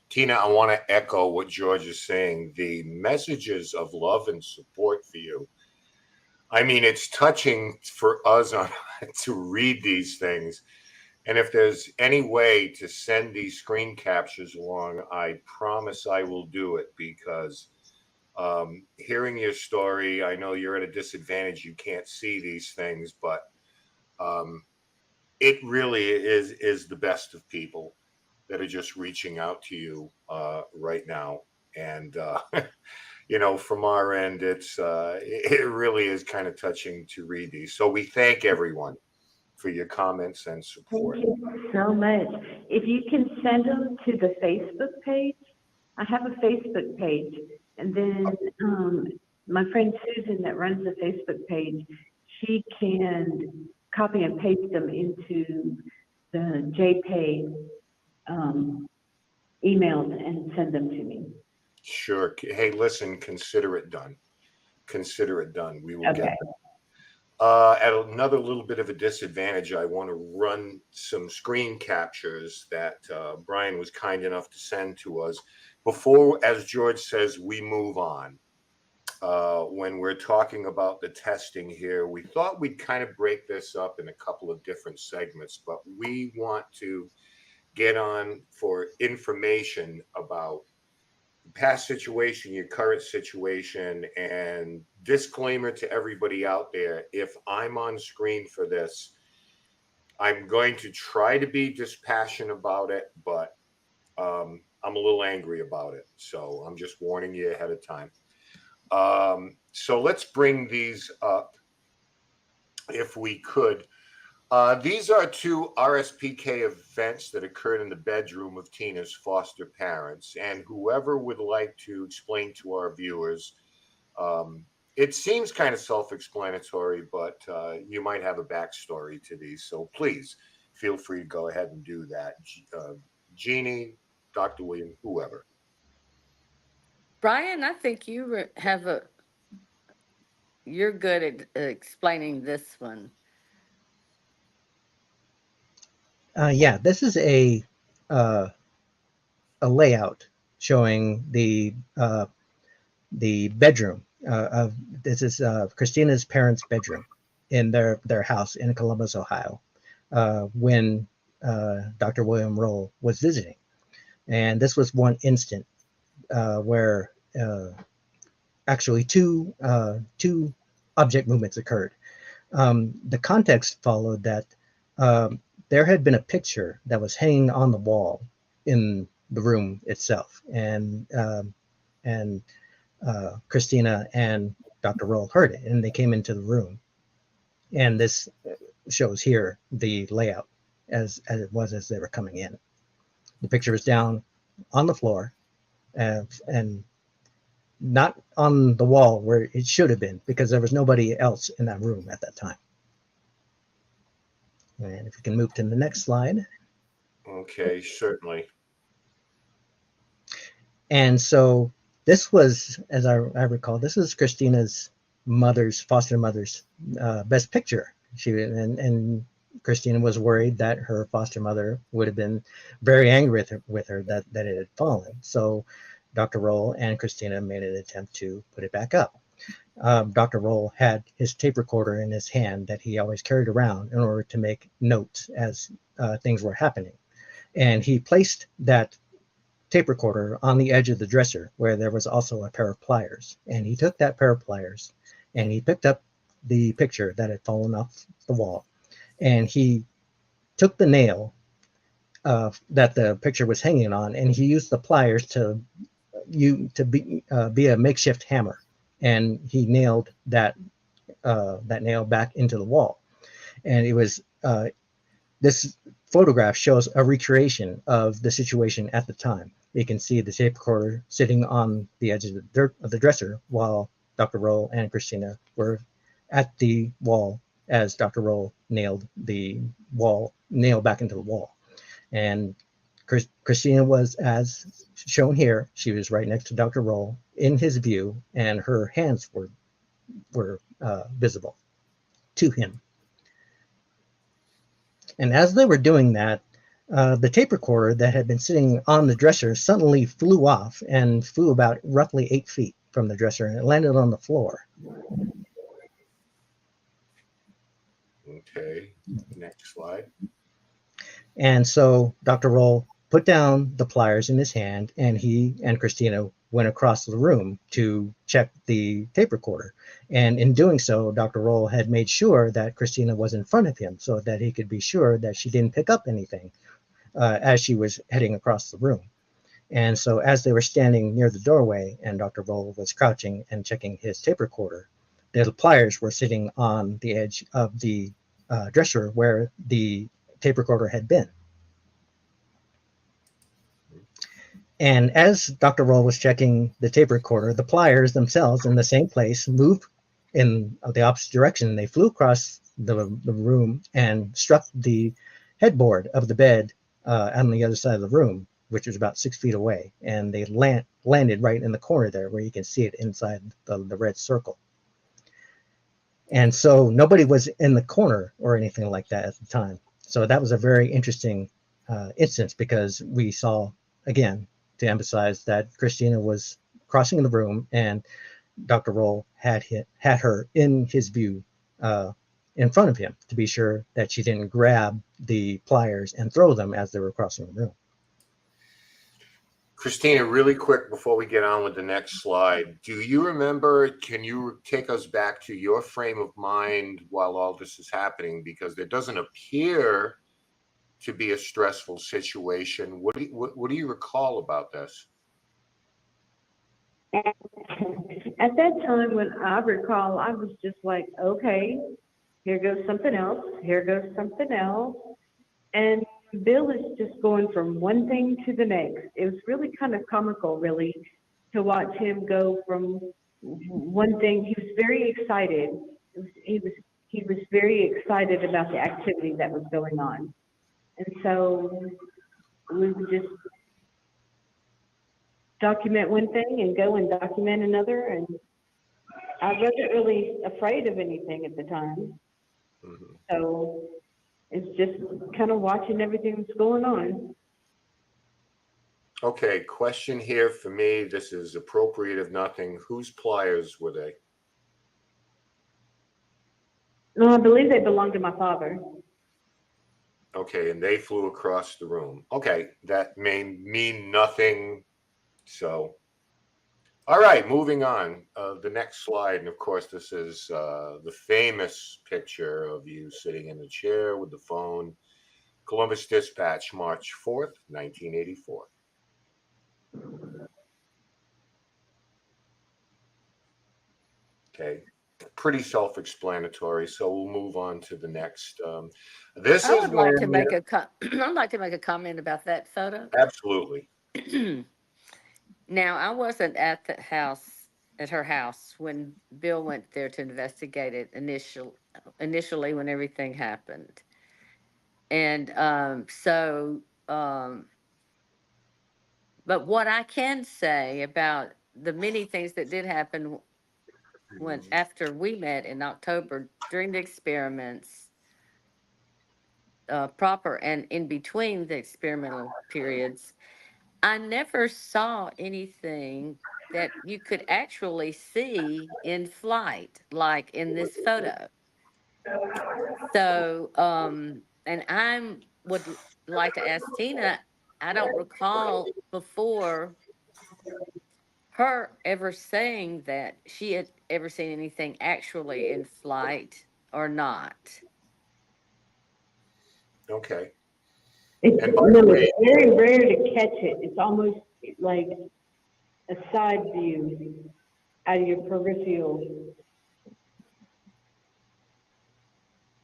Tina, I want to echo what George is saying. The messages of love and support for you. I mean, it's touching for us to read these things. And if there's any way to send these screen captures along, I promise I will do it, because hearing your story, I know you're at a disadvantage. You can't see these things, but um, it really is the best of people that are just reaching out to you right now. And from our end, it really is kind of touching to read these. So we thank everyone for your comments and support. Thank you so much. If you can send them to the Facebook page, I have a Facebook page, and then my friend Susan that runs the Facebook page, she can copy and paste them into the JPay emails and send them to me. Sure. Hey, listen, consider it done. Consider it done. We will get Okay. at another little bit of a disadvantage. I want to run some screen captures that Brian was kind enough to send to us before, as George says, we move on. When we're talking about the testing here, we thought we'd kind of break this up in a couple of different segments, but we want to get on for information about past situation, your current situation, and disclaimer to everybody out there, if I'm on screen for this, I'm going to try to be dispassionate about it, but I'm a little angry about it. So I'm just warning you ahead of time. So let's bring these up if we could. These are two RSPK events that occurred in the bedroom of Tina's foster parents, and whoever would like to explain to our viewers, it seems kind of self-explanatory, but you might have a backstory to these, so please feel free to go ahead and do that. Jeannie, Dr. Williams, whoever. Bryan, I think you're good at explaining this one. Yeah, this is a layout showing the bedroom of this is Christina's parents' bedroom in their house in Columbus, Ohio, when Dr. William Roll was visiting, and this was one instant where actually two object movements occurred. The context followed that there had been a picture that was hanging on the wall in the room itself, and Christina and Dr. Roll heard it, and they came into the room. And this shows here the layout as it was as they were coming in. The picture was down on the floor, and not on the wall where it should have been, because there was nobody else in that room at that time. And if we can move to the next slide. Okay, certainly. And so this was, as I recall, this is Christina's foster mother's best picture. And Christina was worried that her foster mother would have been very angry with her that it had fallen. So Dr. Roll and Christina made an attempt to put it back up. Dr. Roll had his tape recorder in his hand that he always carried around in order to make notes as things were happening. And he placed that tape recorder on the edge of the dresser where there was also a pair of pliers. And he took that pair of pliers and he picked up the picture that had fallen off the wall. And he took the nail that the picture was hanging on, and he used the pliers to be a makeshift hammer. And he nailed that nail back into the wall. And it was this photograph shows a recreation of the situation at the time. You can see the tape recorder sitting on the edge of the dresser while Dr. Roll and Christina were at the wall as Dr. Roll nailed the nail back into the wall. And Christina was, as shown here, she was right next to Dr. Roll in his view, and her hands were visible to him. And as they were doing that, the tape recorder that had been sitting on the dresser suddenly flew off and flew about roughly 8 feet from the dresser, and it landed on the floor. Okay, next slide. And so Dr. Roll put down the pliers in his hand, and he and Christina went across the room to check the tape recorder. And in doing so, Dr. Roll had made sure that Christina was in front of him so that he could be sure that she didn't pick up anything as she was heading across the room. And so as they were standing near the doorway and Dr. Roll was crouching and checking his tape recorder, the pliers were sitting on the edge of the dresser where the tape recorder had been. And as Dr. Roll was checking the tape recorder, the pliers themselves in the same place moved in the opposite direction. They flew across the room and struck the headboard of the bed on the other side of the room, which was about 6 feet away. And they landed right in the corner there where you can see it inside the red circle. And so nobody was in the corner or anything like that at the time. So that was a very interesting instance, because we saw, again, to emphasize that Christina was crossing the room and Dr. Roll had her in his view in front of him to be sure that she didn't grab the pliers and throw them as they were crossing the room. Christina, really quick before we get on with the next slide, do you remember, can you take us back to your frame of mind while all this is happening? Because there doesn't appear to be a stressful situation. What do you recall about this? At that time, when I recall, I was just like, okay, here goes something else, here goes something else. And Bill is just going from one thing to the next. It was really kind of comical, really, to watch him go from one thing. He was very excited. He was very excited about the activity that was going on. And so we would just document one thing and go and document another. And I wasn't really afraid of anything at the time. Mm-hmm. So it's just kind of watching everything that's going on. Okay, question here for me. This is appropriate if nothing. Whose pliers were they? No, I believe they belonged to my father. Okay, and they flew across the room. Okay, that may mean nothing. So, all right, moving on. The next slide, and of course, this is the famous picture of you sitting in a chair with the phone. Columbus Dispatch, March 4th, 1984. Okay, pretty self-explanatory. So we'll move on to the next. This I is would like to where make I'd like to make a comment about that photo. absolutely. Now, I wasn't at the house, at her house, when Bill went there to investigate it initially when everything happened. And but what I can say about the many things that did happen when after we met in October during the experiments, proper and in between the experimental periods, I never saw anything that you could actually see in flight, like in this photo. So, and would like to ask Tina, I don't recall before her ever saying that she had ever seen anything actually in flight or not. Okay. It's, And by the way, it's very rare to catch it. It's almost like a side view out of your peripheral.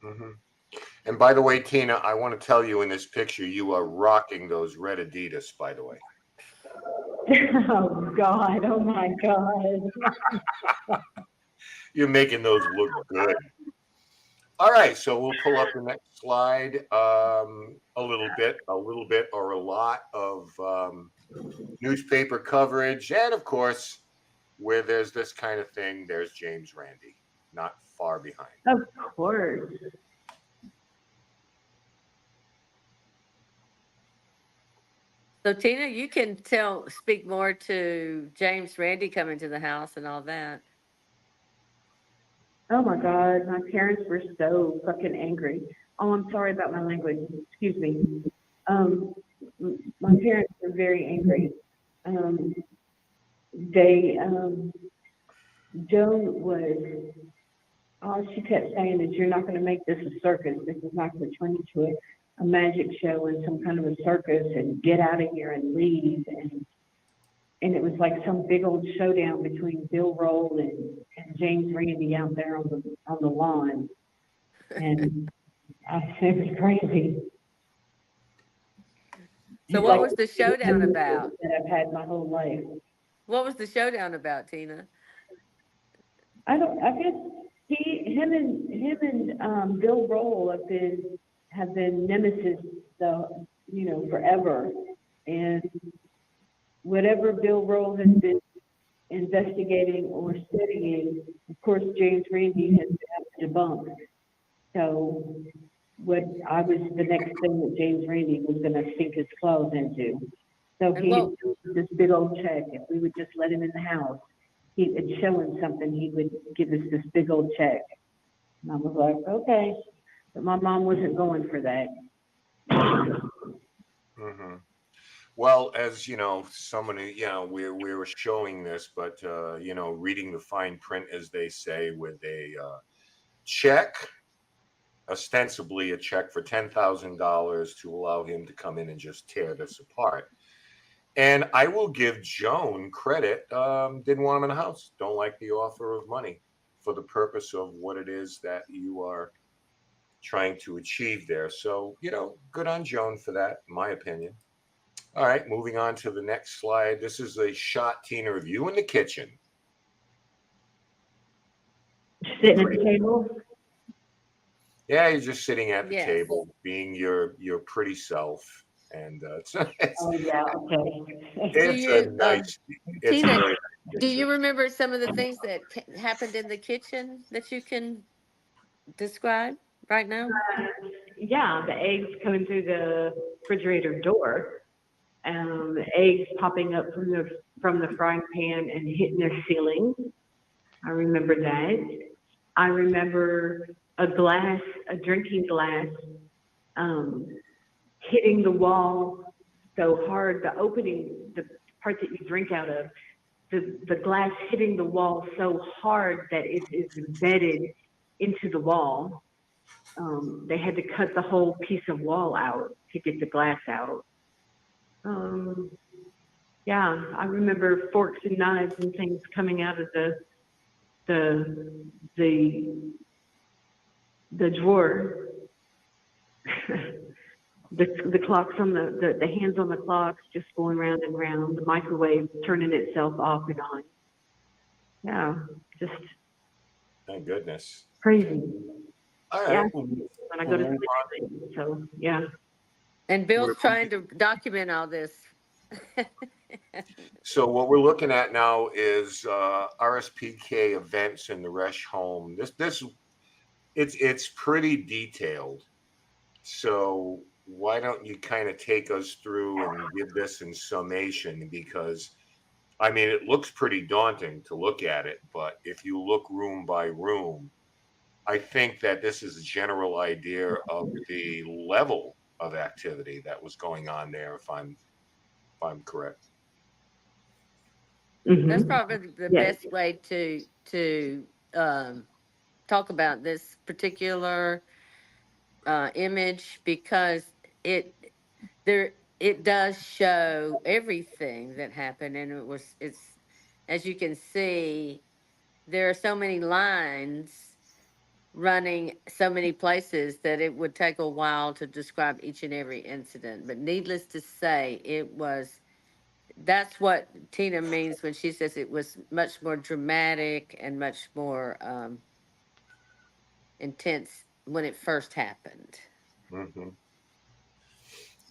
mm-hmm. And by the way, Tina, I want to tell you in this picture, you are rocking those red Adidas, by the way. Oh, God. Oh, my God. You're making those look good. All right, so we'll pull up the next slide. A little bit, or a lot of newspaper coverage. And of course, where there's this kind of thing, there's James Randi, not far behind. Of course. So Tina, you can speak more to James Randi coming to the house and all that. Oh, my God. My parents were so fucking angry. Oh, I'm sorry about my language. Excuse me. My parents were very angry. Joan was, all she kept saying is, you're not going to make this a circus. This is not going to turn into a magic show and some kind of a circus and get out of here and leave. And it was like some big old showdown between Bill Roll and James Randi out there on the lawn. And it was crazy. So what was the showdown about? That I've had my whole life. What was the showdown about, Tina? I guess him and Bill Roll have been nemesis, forever. And whatever Bill Roll has been investigating or studying, of course, James Randi has been debunked. So I was the next thing that James Randi was going to sink his claws into. So this big old check. If we would just let him in the house, he would show him something. He would give us this big old check. And I was like, okay. But my mom wasn't going for that. Mm-hmm. Well, as you know, somebody, we were showing this, but reading the fine print, as they say, with a check, ostensibly a check for $10,000 to allow him to come in and just tear this apart. And I will give Joan credit. Didn't want him in the house. Don't like the offer of money for the purpose of what it is that you are trying to achieve there. So, good on Joan for that, in my opinion. All right, moving on to the next slide. This is a shot, Tina, of you in the kitchen. Sitting at the table. Yeah, you're just sitting at the Yes. table, being your pretty self, and Oh yeah, okay. it's a nice. It's a Tina, very nice do you picture. remember some of the things that happened in the kitchen that you can describe right now? Yeah, the eggs coming through the refrigerator door, the eggs popping up from the frying pan and hitting the ceiling. I remember that. I remember a drinking glass, hitting the wall so hard, the part that you drink out of, the glass hitting the wall so hard that it is embedded into the wall. They had to cut the whole piece of wall out to get the glass out. Yeah, I remember forks and knives and things coming out of the drawer. The clocks on the hands on the clocks just going round and round. The microwave turning itself off and on. Yeah, just Thank goodness. crazy. All Yeah, right. when I go to sleep. So yeah. And Bill's trying to document all this. So what we're looking at now is RSPK events in the Resch home. It's pretty detailed. So why don't you kind of take us through and give this in summation? Because I mean, it looks pretty daunting to look at it, but if you look room by room, I think that this is a general idea of the level of activity that was going on there, if I'm correct. That's Mm-hmm. probably the Yes. best way to talk about this particular image, because it does show everything that happened, and it's as you can see, there are so many lines running so many places that it would take a while to describe each and every incident. But needless to say, that's what Tina means when she says it was much more dramatic and much more intense when it first happened. Mm-hmm.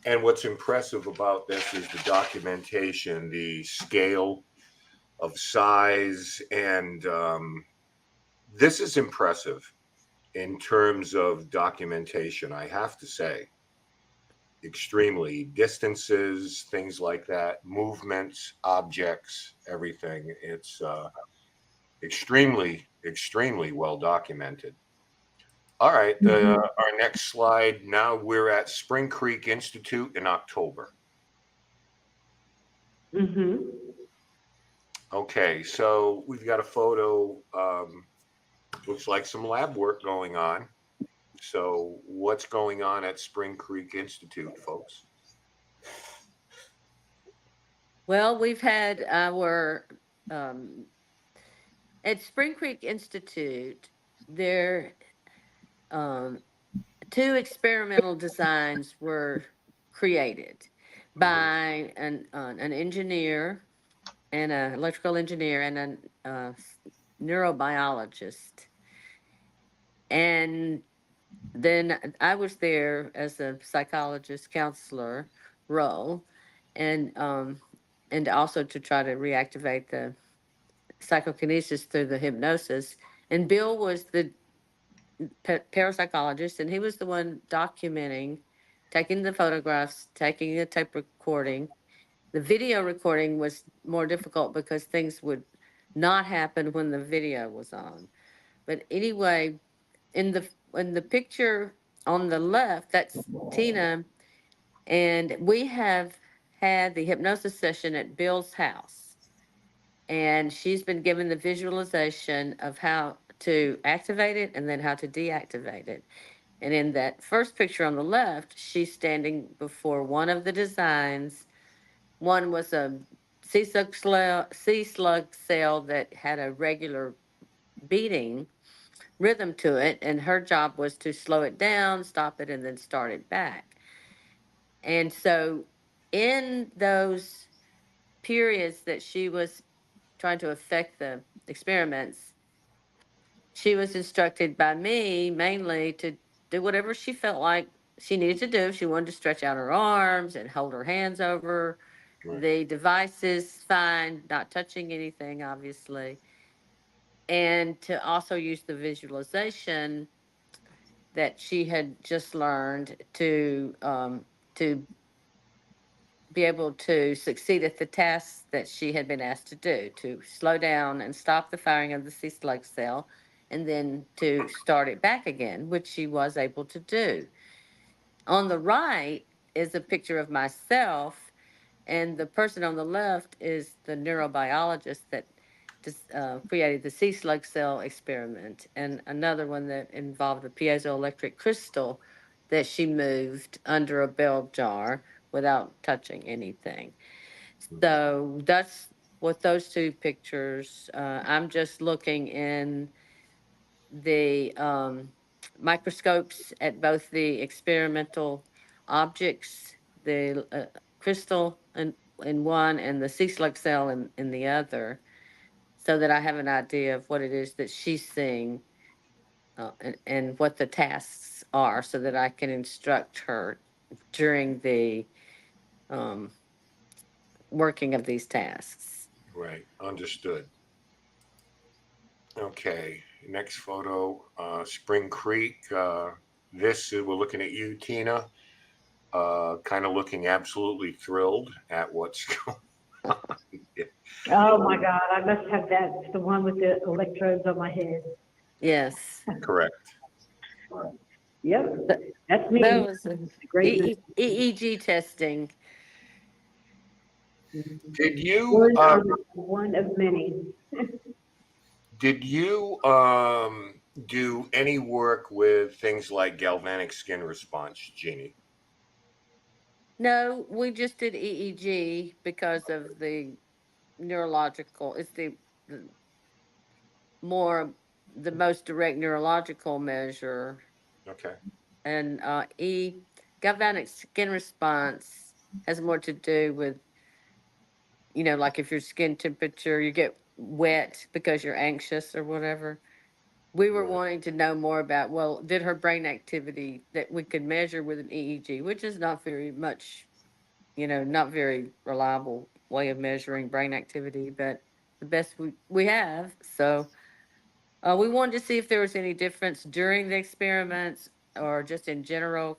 And what's impressive about this is the documentation, the scale of size, and this is impressive in terms of documentation, I have to say. Extremely. Distances, things like that, movements, objects, everything. It's extremely, extremely well documented. All right, our next slide. Now we're at Spring Creek Institute in October. Mm-hmm. Okay, so we've got a photo. Looks like some lab work going on. So what's going on at Spring Creek Institute, folks? Well, we've had our at Spring Creek Institute, there two experimental designs were created by an engineer and an electrical engineer and a neurobiologist. And then I was there as a psychologist counselor role, and also to try to reactivate the psychokinesis through the hypnosis. And Bill was the parapsychologist, and he was the one documenting, taking the photographs, taking the tape recording. The video recording was more difficult because things would not happen when the video was on. But anyway, in the picture on the left, that's Tina, and we have had the hypnosis session at Bill's house, and she's been given the visualization of how to activate it and then how to deactivate it. And in that first picture on the left, she's standing before one of the designs. One was a sea slug cell that had a regular beating rhythm to it, and her job was to slow it down, stop it, and then start it back. And so, in those periods that she was trying to affect the experiments, she was instructed by me mainly to do whatever she felt like she needed to do. If she wanted to stretch out her arms and hold her hands over Right. the devices, fine, not touching anything, obviously. And to also use the visualization that she had just learned to be able to succeed at the tasks that she had been asked to do, to slow down and stop the firing of the sea slug cell, and then to start it back again, which she was able to do. On the right is a picture of myself, and the person on the left is the neurobiologist that created the sea slug cell experiment, and another one that involved a piezoelectric crystal that she moved under a bell jar without touching anything. So that's what those two pictures. I'm just looking in the microscopes at both the experimental objects, the crystal in one and the sea slug cell in the other, so that I have an idea of what it is that she's seeing, and what the tasks are, so that I can instruct her during the um, working of these tasks. Right. Understood. Okay. Next photo, Spring Creek. We're looking at you, Tina. Kind of looking absolutely thrilled at what's going on. Oh my God, I must have that. It's the one with the electrodes on my head. Yes, Correct. Yep, that's me. that was Great. EEG testing. Did you One of many. do any work with things like galvanic skin response, Jeannie? No, we just did EEG because of the neurological. It's the more the most direct neurological measure, Okay. and galvanic skin response has more to do with, like if your skin temperature, you get wet because you're anxious or whatever. We were Right. wanting to know more about, well, did her brain activity that we could measure with an EEG, which is not very much, not very reliable way of measuring brain activity, but the best we have. So we wanted to see if there was any difference during the experiments or just in general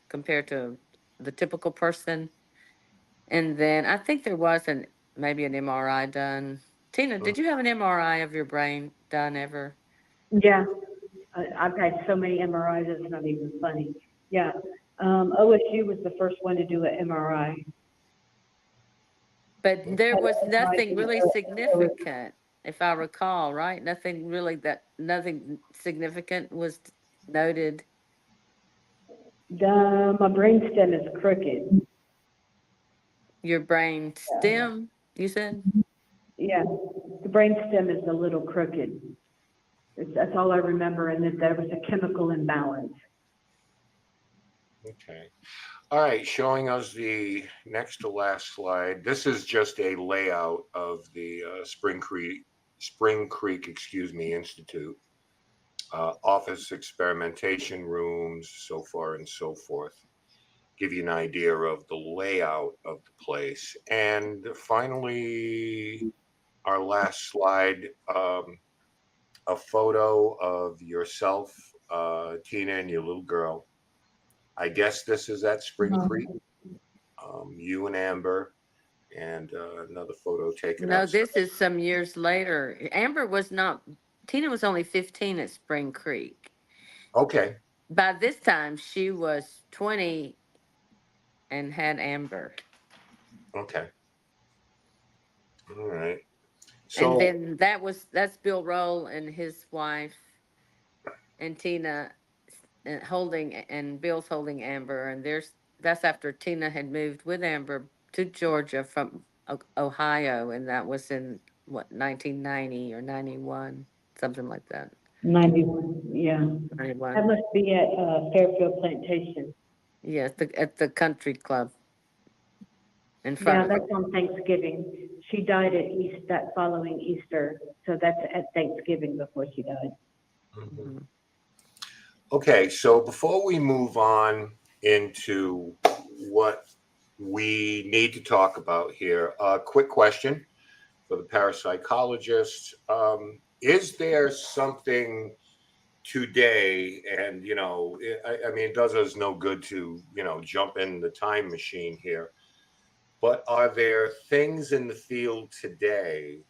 compared to the typical person. And then I think there was maybe an MRI done. Tina, did you have an MRI of your brain done ever? Yeah, I've had so many MRIs, it's not even funny. Yeah, OSU was the first one to do an MRI. But there was nothing Right. really significant, if I recall, right? Nothing significant was noted. My brainstem is crooked. Your brain stem, you said? Yeah, the brainstem is a little crooked. That's all I remember, and that there was a chemical imbalance. Okay. All right. Showing us the next to last slide. This is just a layout of the Spring Creek, Institute. Office experimentation rooms, so far and so forth. Give you an idea of the layout of the place. And finally, our last slide, a photo of yourself, Tina, and your little girl. I guess this is at Spring Creek. You and Amber, and another photo taken No, outside. this is some years later. Tina was only 15 at Spring Creek. Okay. By this time, she was 20 and had Amber. Okay. All right. So, And then that's Bill Roll and his wife and Tina and Bill's holding Amber, and that's after Tina had moved with Amber to Georgia from Ohio, and that was in what 1990 or 91, something like that. 91, yeah. That 91. must be at Fairfield Plantation. Yeah, at the country club in front Yeah, of that's it. on Thanksgiving. She died at that following Easter, so that's at Thanksgiving before she died. mhm. Okay, so before we move on into what we need to talk about here, a quick question for the parapsychologist. Is there something today, and I mean, it does us no good to jump in the time machine here, but are there things in the field today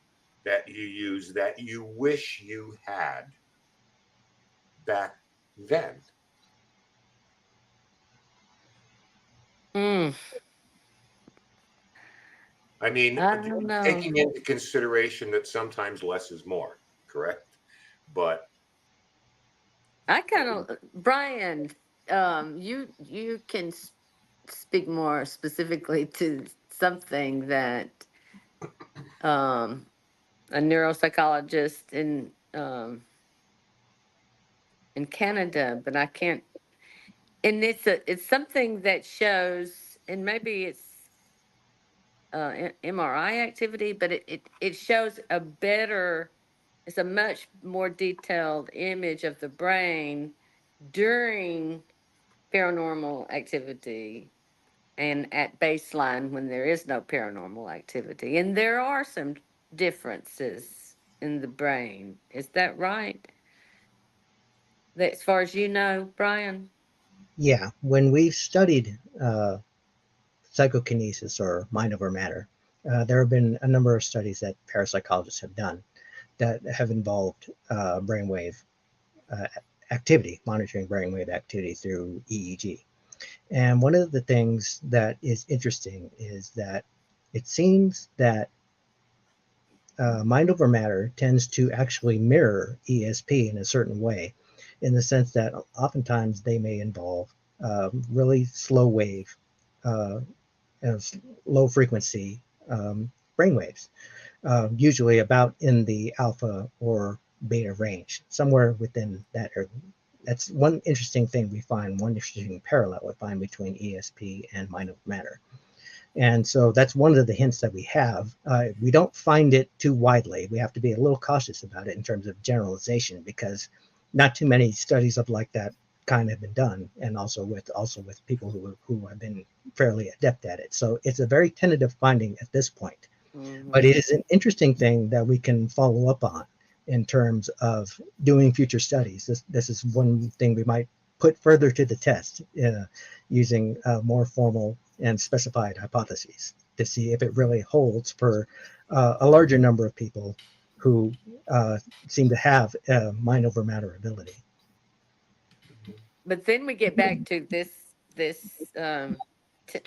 that you use that you wish you had back then? Mm, I mean, I don't know. taking into consideration that sometimes less is more, correct? But I kind of, Brian, you can speak more specifically to something that um, a neuropsychologist in Canada, but I can't. And it's something that shows, and maybe it's MRI activity, but it shows a better, it's a much more detailed image of the brain during paranormal activity and at baseline when there is no paranormal activity. And there are some differences in the brain. Is that right? That, as far as you know, Brian? Yeah, when we've studied psychokinesis or mind over matter, there have been a number of studies that parapsychologists have done that have involved brainwave uh, activity, monitoring brainwave activity through EEG. And one of the things that is interesting is that it seems that mind over matter tends to actually mirror ESP in a certain way, in the sense that oftentimes they may involve really slow wave, uh, low frequency brainwaves, usually about in the alpha or beta range, somewhere within that area. That's one interesting thing we find, one interesting parallel we find between ESP and mind over matter. And so that's one of the hints that we have. We don't find it too widely. We have to be a little cautious about it in terms of generalization, because not too many studies of like that kind have been done, and also with people who have been fairly adept at it. So it's a very tentative finding at this point. But it is an interesting thing that we can follow up on in terms of doing future studies. This is one thing we might put further to the test, using more formal and specified hypotheses to see if it really holds for a larger number of people who seem to have mind over matter ability. But then we get back to this t-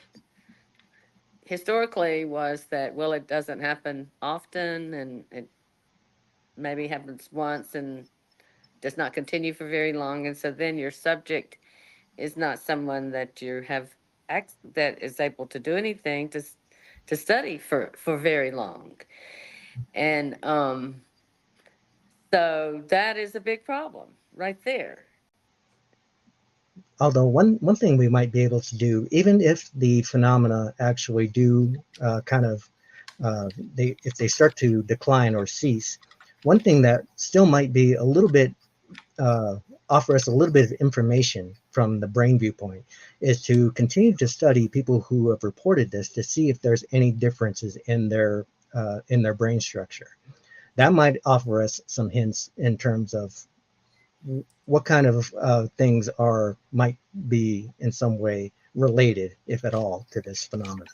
historically was that, well, it doesn't happen often, and it maybe happens once and does not continue for very long. And so then your subject is not someone that you have that is able to do anything to study for very long. And so that is a big problem right there. Although one thing we might be able to do, even if the phenomena actually do if they start to decline or cease, one thing that still might be a little bit offer us a little bit of information from the brain viewpoint is to continue to study people who have reported this to see if there's any differences in their brain structure. That might offer us some hints in terms of what kind of things might be in some way related, if at all, to this phenomenon.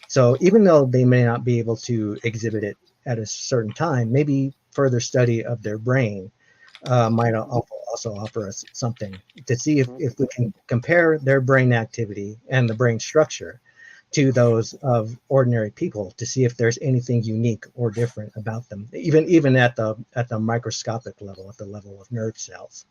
So even though they may not be able to exhibit it at a certain time, maybe further study of their brain might also offer us something to see if we can compare their brain activity and the brain structure to those of ordinary people to see if there's anything unique or different about them, even at the microscopic level, at the level of nerve cells.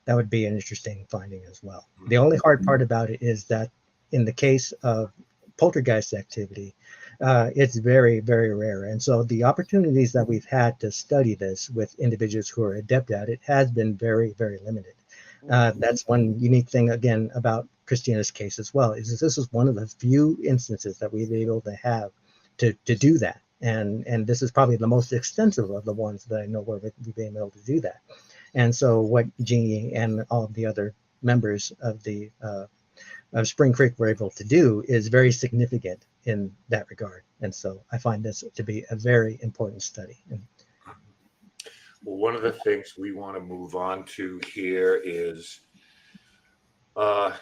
That would be an interesting finding as well. The only hard part about it is that in the case of poltergeist activity, it's very, very rare. And so the opportunities that we've had to study this with individuals who are adept at it has been very, very limited. That's one unique thing, again, about Christina's case as well, is this is one of the few instances that we've been able to have to do that. And this is probably the most extensive of the ones that I know where we've been able to do that. And so what Jeannie and all of the other members of the of Spring Creek were able to do is very significant in that regard. And so I find this to be a very important study. Well, one of the things we want to move on to here is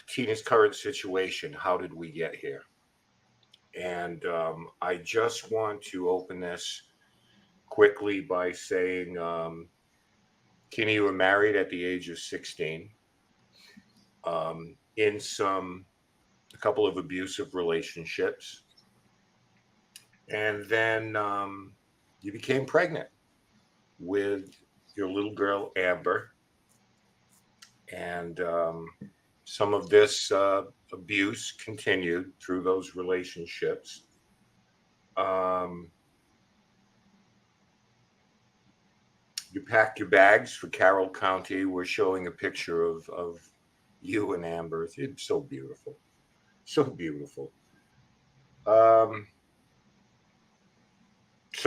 Tina's current situation. How did we get here? And I just want to open this quickly by saying, Tina, you were married at the age of 16 in a couple of abusive relationships. And then you became pregnant with your little girl, Amber. And some of this abuse continued through those relationships. You packed your bags for Carroll County. We're showing a picture of you and Amber. It's so beautiful. So beautiful. So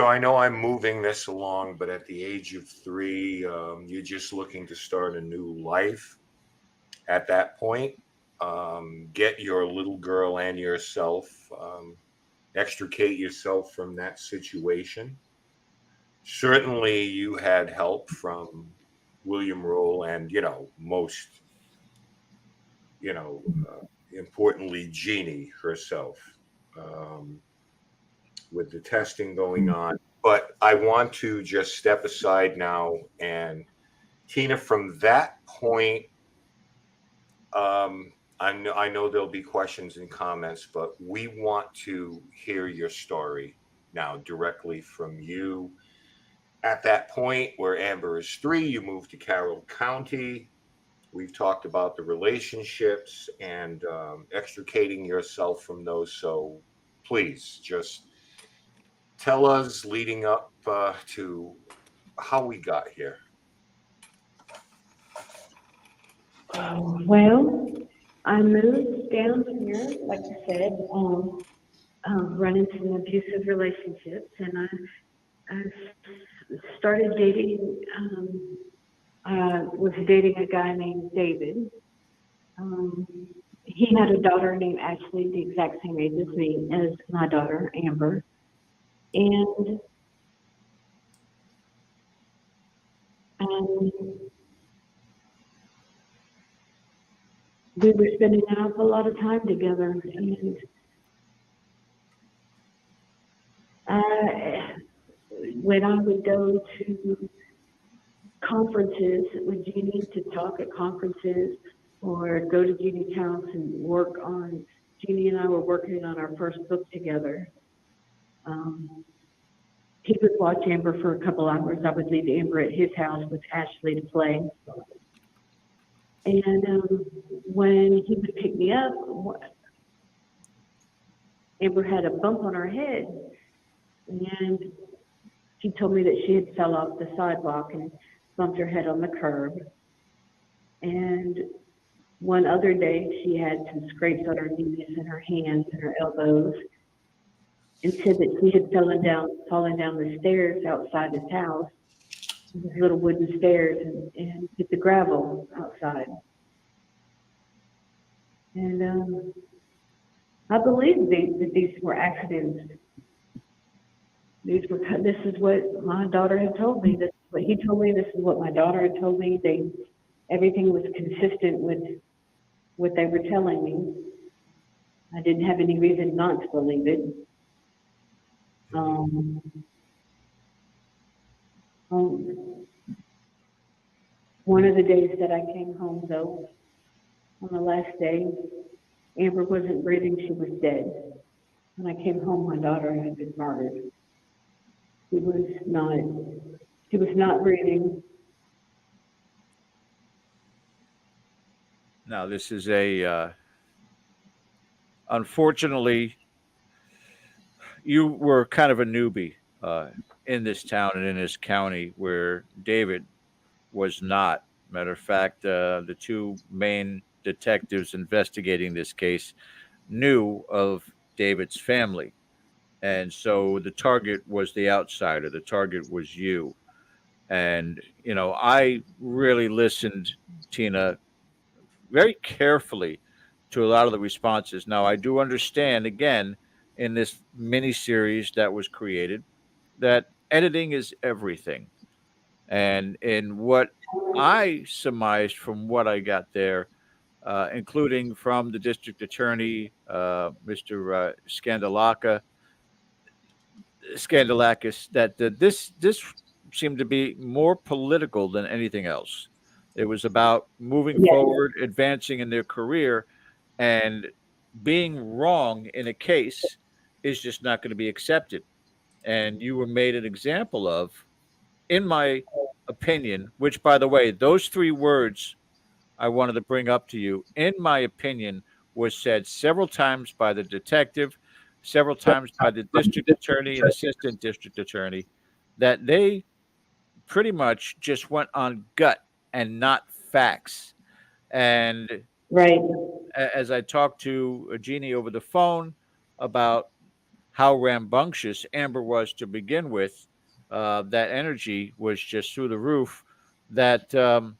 I know I'm moving this along, but at the age of 3, you're just looking to start a new life. At that point, get your little girl and yourself, extricate yourself from that situation. Certainly you had help from William Roll and, most, importantly, Jeannie herself, with the testing going on. But I want to just step aside now. And Tina, from that point, I know there'll be questions and comments, but we want to hear your story now directly from you. At that point where Amber is 3, you moved to Carroll County. We've talked about the relationships and extricating yourself from those. So please just tell us leading up to how we got here. Well, I moved down here, like I said, running some abusive relationships, and I started dating. I was dating a guy named David. He had a daughter named Ashley, the exact same age as me, as my daughter, Amber. And we were spending an awful lot of time together. And when I would go to conferences with Jeannie to talk at conferences, or go to Jeannie's house and work on, Jeannie and I were working on our first book together. He would watch Amber for a couple hours. I would leave Amber at his house with Ashley to play. And when he would pick me up, Amber had a bump on her head, and she told me that she had fell off the sidewalk and bumped her head on the curb. And one other day, she had some scrapes on her knees and her hands and her elbows, and said that she had fallen down the stairs outside his house, these little wooden stairs, and hit the gravel outside. And I believe that these were accidents. This is what my daughter had told me. This is what he told me. This is what my daughter had told me. Everything was consistent with what they were telling me. I didn't have any reason not to believe it. One of the days that I came home, though, on the last day, Amber wasn't breathing. She was dead. When I came home, my daughter had been murdered. She was not breathing. Now, this is unfortunately, you were kind of a newbie in this town and in this county where David was not. Matter of fact, the two main detectives investigating this case knew of David's family. And so the target was the outsider. The target was you. And, I really listened, Tina, very carefully to a lot of the responses. Now, I do understand, again, in this mini series that was created, that editing is everything. And in what I surmised from what I got there, including from the district attorney, Mr. Scandalakis, that this seemed to be more political than anything else. It was about moving Yes. forward, advancing in their career, and being wrong in a case is just not going to be accepted. And you were made an example of, in my opinion, which, by the way, those three words I wanted to bring up to you, in my opinion, was said several times by the detective, several times by the district attorney and assistant district attorney, that they pretty much just went on gut and not facts. And Right. as I talked to Jeannie over the phone about how rambunctious Amber was to begin with, that energy was just through the roof. That a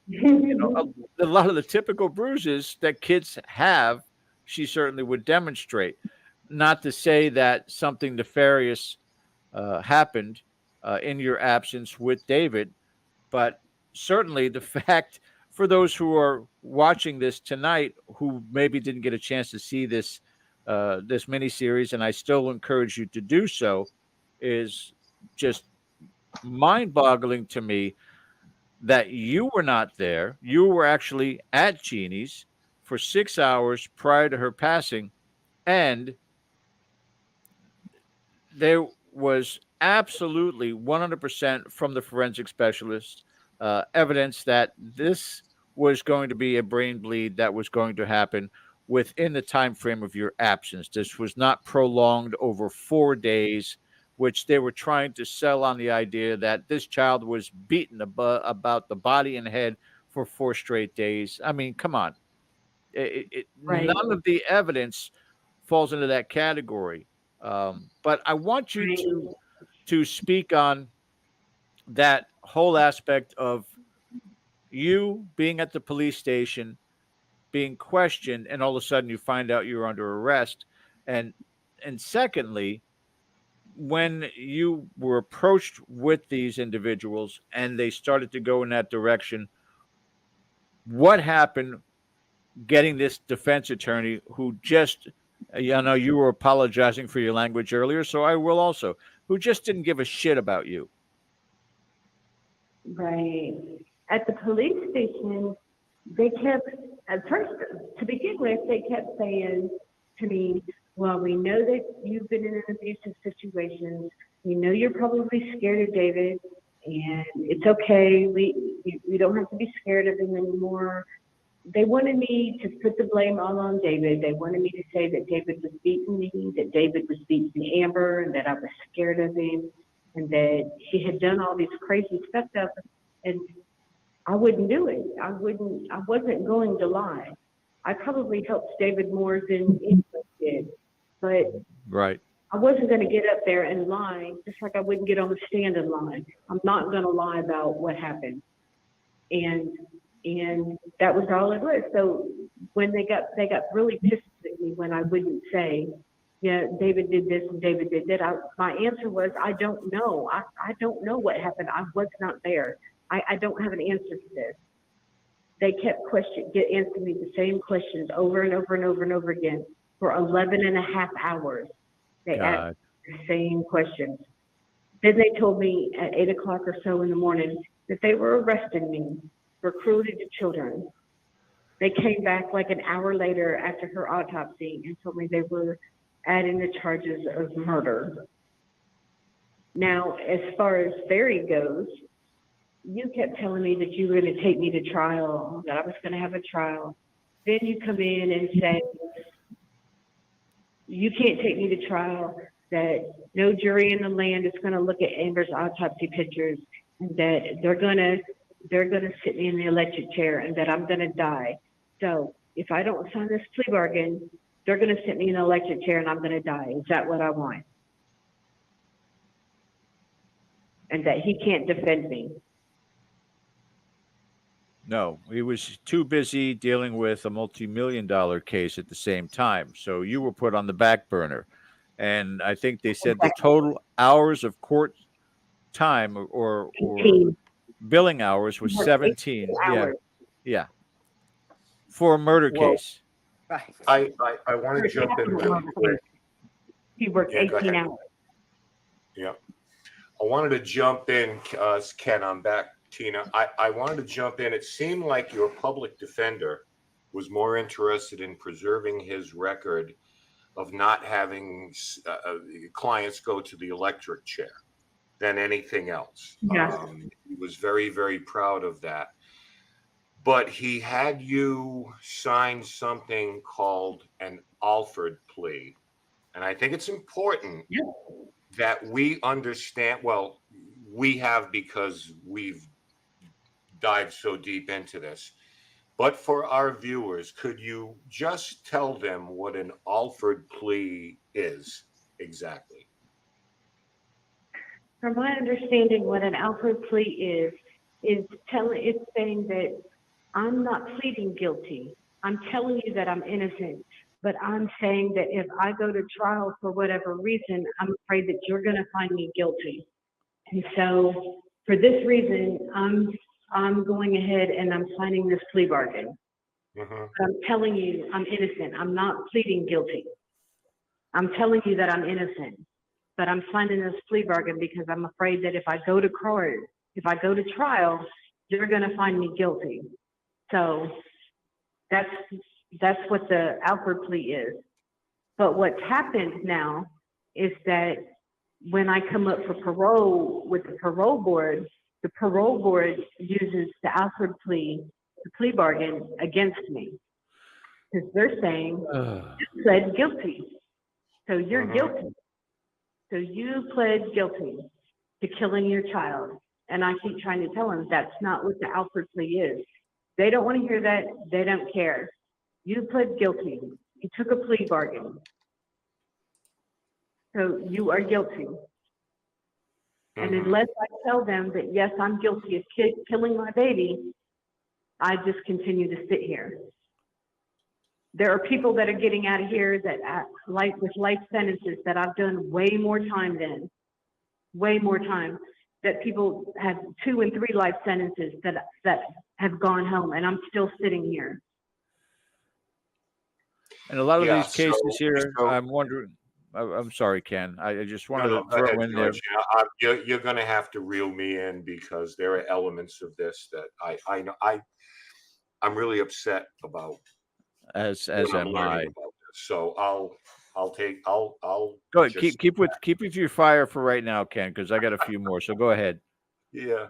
lot of the typical bruises that kids have, she certainly would demonstrate. Not to say that something nefarious happened in your absence with David, but certainly the fact, for those who are watching this tonight who maybe didn't get a chance to see this this miniseries, and I still encourage you to do so, is just mind-boggling to me that you were not there. You were actually at Jeannie's for 6 hours prior to her passing, and there was absolutely 100% from the forensic specialist evidence that this was going to be a brain bleed that was going to happen within the time frame of your absence. This was not prolonged over 4 days, which they were trying to sell on the idea that this child was beaten about the body and head for 4 straight days. I mean, come on. Right. None of the evidence falls into that category. But I want you to speak on that whole aspect of you being at the police station, being questioned, and all of a sudden you find out you're under arrest, and secondly, when you were approached with these individuals and they started to go in that direction, what happened getting this defense attorney who just, you were apologizing for your language earlier, so I will also, who just didn't give a shit about you? Right. At the police station, they kept, at first, to begin with, they kept saying to me, well, we know that you've been in an abusive situation. We know you're probably scared of David, and it's okay. We don't have to be scared of him anymore. They wanted me to put the blame all on David. They wanted me to say that David was beating me, that David was beating Amber, and that I was scared of him, and that he had done all these crazy stuff. And I wouldn't do it. I wasn't going to lie. I probably helped David more than anyone did, but right. I wasn't going to get up there and lie, just like I wouldn't get on the stand and lie. I'm not going to lie about what happened. And that was all it was. So when they got really pissed at me when I wouldn't say, yeah, David did this and David did that. My answer was, I don't know. I don't know what happened. I was not there. I don't have an answer to this. They kept answering me the same questions over and over and over and over again for 11 and a half hours. They asked the same questions. Then they told me at 8 o'clock or so in the morning that they were arresting me for cruelty to children. They came back like an hour later after her autopsy and told me they were adding the charges of murder. Now, as far as Barry goes, you kept telling me that you were going to take me to trial, that I was going to have a trial. Then you come in and say, you can't take me to trial, that no jury in the land is going to look at Amber's autopsy pictures, and that they're going to sit me in the electric chair, and that I'm going to die. So if I don't sign this plea bargain, they're going to sit me in the electric chair and I'm going to die. Is that what I want? And that he can't defend me. No, he was too busy dealing with a multi-million-dollar case at the same time. So you were put on the back burner. And I think they said the total hours of court time or billing hours was 17. Yeah. Yeah. For a murder case. Right. I want to jump in really quick. He worked 18 hours. Yeah. I wanted to jump in, Ken, I'm back. Tina, I wanted to jump in. It seemed like your public defender was more interested in preserving his record of not having clients go to the electric chair than anything else. Yeah. He was very, very proud of that. But he had you sign something called an Alford plea. And I think it's important that we understand, well, we have because we've dived so deep into this. But for our viewers, could you just tell them what an Alford plea is exactly? From my understanding, what an Alford plea is saying that I'm not pleading guilty. I'm telling you that I'm innocent, but I'm saying that if I go to trial for whatever reason, I'm afraid that you're going to find me guilty. And so for this reason, I'm going ahead and I'm signing this plea bargain. I'm telling you I'm innocent. I'm not pleading guilty. I'm telling you that I'm innocent, but I'm signing this plea bargain because I'm afraid that if I go to court, if I go to trial, you're going to find me guilty. So that's what the Alford plea is. But what's happened now is that when I come up for parole with the parole board uses the Alford plea, the plea bargain against me. Because they're saying, you pled guilty. So you're guilty. So you pled guilty to killing your child. And I keep trying to tell them that's not what the Alford plea is. They don't want to hear that. They don't care. You pled guilty. You took a plea bargain. So you are guilty. And unless I tell them that, yes, I'm guilty of killing my baby, I just continue to sit here. There are people that are getting out of here that with life sentences that I've done way more time than, that people have 2 and 3 life sentences that have gone home, and I'm still sitting here. And a lot of these cases here, I'm wondering, I'm sorry, Ken. I just wanted to throw in there. You're going to have to reel me in because there are elements of this that I know I'm really upset about. As am I. So I'll go ahead. Keep with your fire for right now, Ken, because I got a few more. So go ahead. Yeah.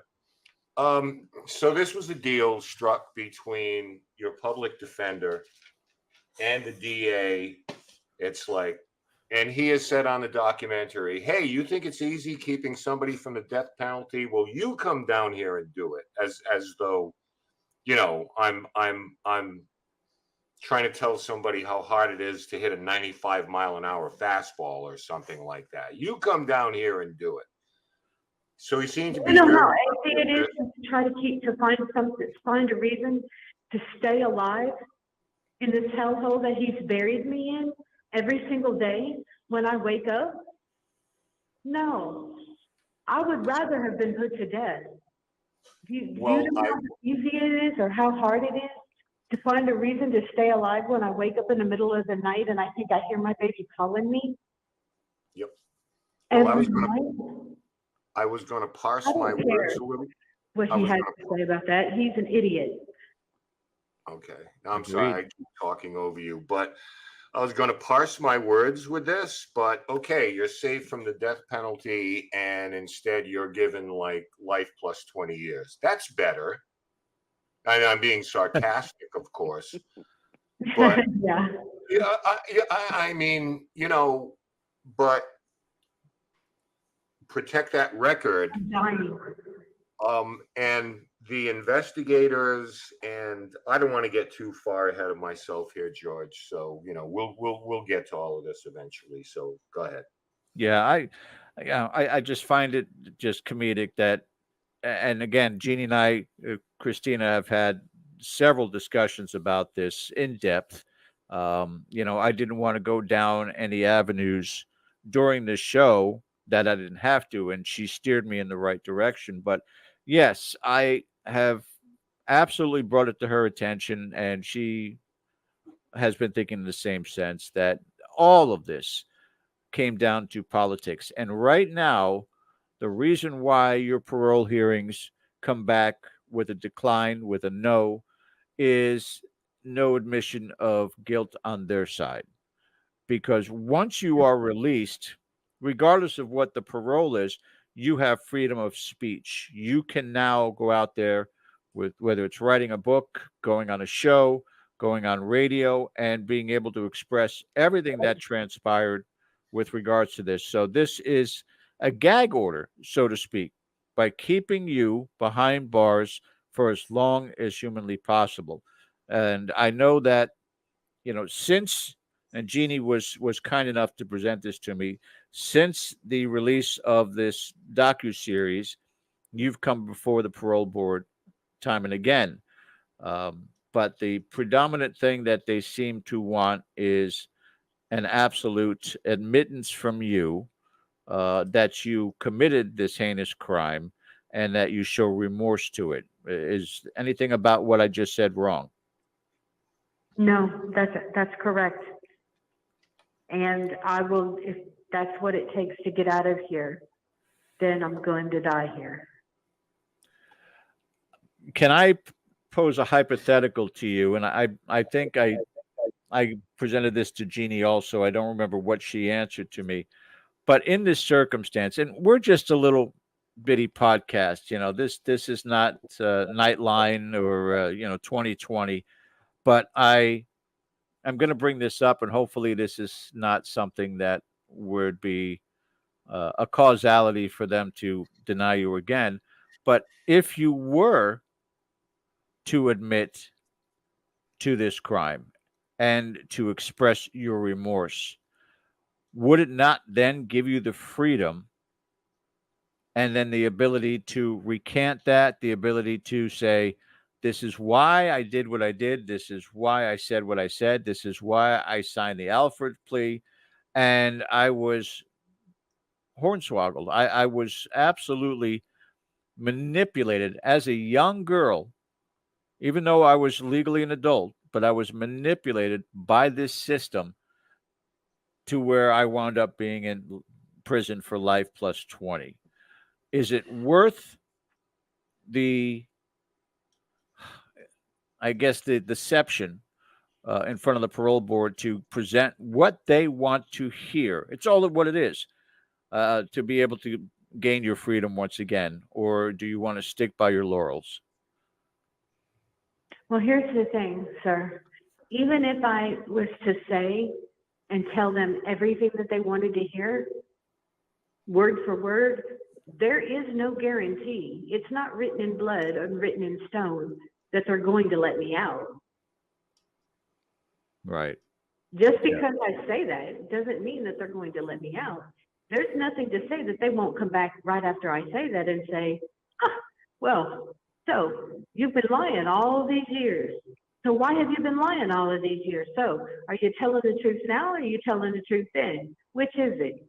So this was a deal struck between your public defender and the DA. It's like, and he has said on the documentary, hey, you think it's easy keeping somebody from the death penalty? Well, you come down here and do it, as though, you know, I'm trying to tell somebody how hard it is to hit a 95-mile-an-hour fastball or something like that. You come down here and do it. So he seemed to be. No. I think it is to try to find a reason to stay alive in this hellhole that he's buried me in every single day when I wake up. No, I would rather have been put to death. Do you know how easy it is or how hard it is to find a reason to stay alive when I wake up in the middle of the night and I think I hear my baby calling me? Yep. Every Well, night? I was going to parse my words a little. What he has to say about that. He's an idiot. Okay. I'm sorry I keep talking over you, but I was going to parse my words with this, but okay, you're saved from the death penalty, and instead you're given like life plus 20 years. That's better. And I'm being sarcastic, of course, but Yeah. I mean, but protect that record. I'm dying. And the investigators, and I don't want to get too far ahead of myself here, George. So we'll get to all of this eventually. So go ahead. Yeah, I just find it just comedic that, and again, Jeannie and I, Christina, have had several discussions about this in depth. I didn't want to go down any avenues during the show that I didn't have to, and she steered me in the right direction. But yes, I have absolutely brought it to her attention, and she has been thinking in the same sense that all of this came down to politics. And right now, the reason why your parole hearings come back with a decline, with a no, is no admission of guilt on their side. Because once you are released, regardless of what the parole is, you have freedom of speech. You can now go out there with whether it's writing a book, going on a show, going on radio, and being able to express everything that transpired with regards to this. So this is a gag order, so to speak, by keeping you behind bars for as long as humanly possible. And I know that, since, and Jeannie was kind enough to present this to me, since the release of this docuseries, you've come before the parole board time and again. But the predominant thing that they seem to want is an absolute admittance from you that you committed this heinous crime and that you show remorse to it. Is anything about what I just said wrong? No, that's correct. And I will, if that's what it takes to get out of here, then I'm going to die here. Can I pose a hypothetical to you? And I think I presented this to Jeannie also. I don't remember what she answered to me. But in this circumstance, and we're just a little bitty podcast, this is not Nightline or 2020. But I'm going to bring this up, and hopefully this is not something that would be a causality for them to deny you again. But if you were to admit to this crime and to express your remorse, would it not then give you the freedom and then the ability to recant that, the ability to say, this is why I did what I did, this is why I said what I said, this is why I signed the Alford plea, and I was hornswoggled. I was absolutely manipulated as a young girl, even though I was legally an adult, but I was manipulated by this system to where I wound up being in prison for life plus 20. Is it worth the, I guess, the deception in front of the parole board to present what they want to hear? It's all of what it is, to be able to gain your freedom once again, or do you want to stick by your laurels? Well, here's the thing, sir. Even if I was to say and tell them everything that they wanted to hear, word for word, there is no guarantee. It's not written in blood or written in stone that they're going to let me out. Right. Just because I say that doesn't mean that they're going to let me out. There's nothing to say that they won't come back right after I say that and say, well, so you've been lying all these years. So why have you been lying all of these years? So are you telling the truth now or are you telling the truth then? Which is it?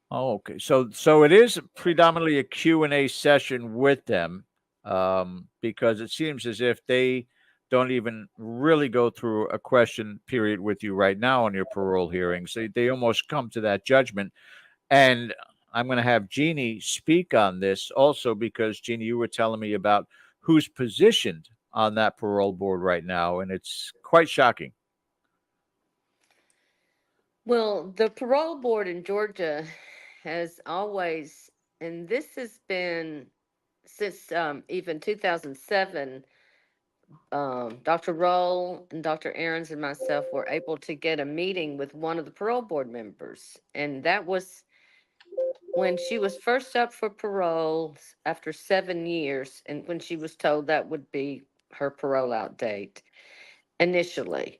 Oh, okay. So it is predominantly a Q&A session with them, because it seems as if they don't even really go through a question period with you right now on your parole hearings. They almost come to that judgment. And I'm going to have Jeannie speak on this also, because Jeannie, you were telling me about who's positioned on that parole board right now, and it's quite shocking. Well, the parole board in Georgia has always, and this has been since even 2007, Dr. Roll and Dr. Aarons and myself were able to get a meeting with one of the parole board members. And that was when she was first up for parole after 7 years, and when she was told that would be her parole out date initially.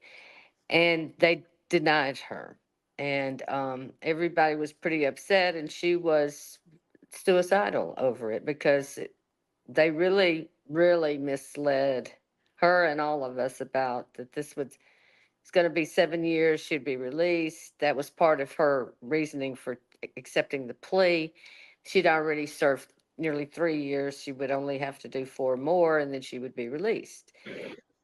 And they denied her. And everybody was pretty upset, and she was suicidal over it because they really, really misled her and all of us about that this was it's going to be 7 years. She'd be released. That was part of her reasoning for accepting the plea. She'd already served nearly 3 years. She would only have to do 4 more, and then she would be released.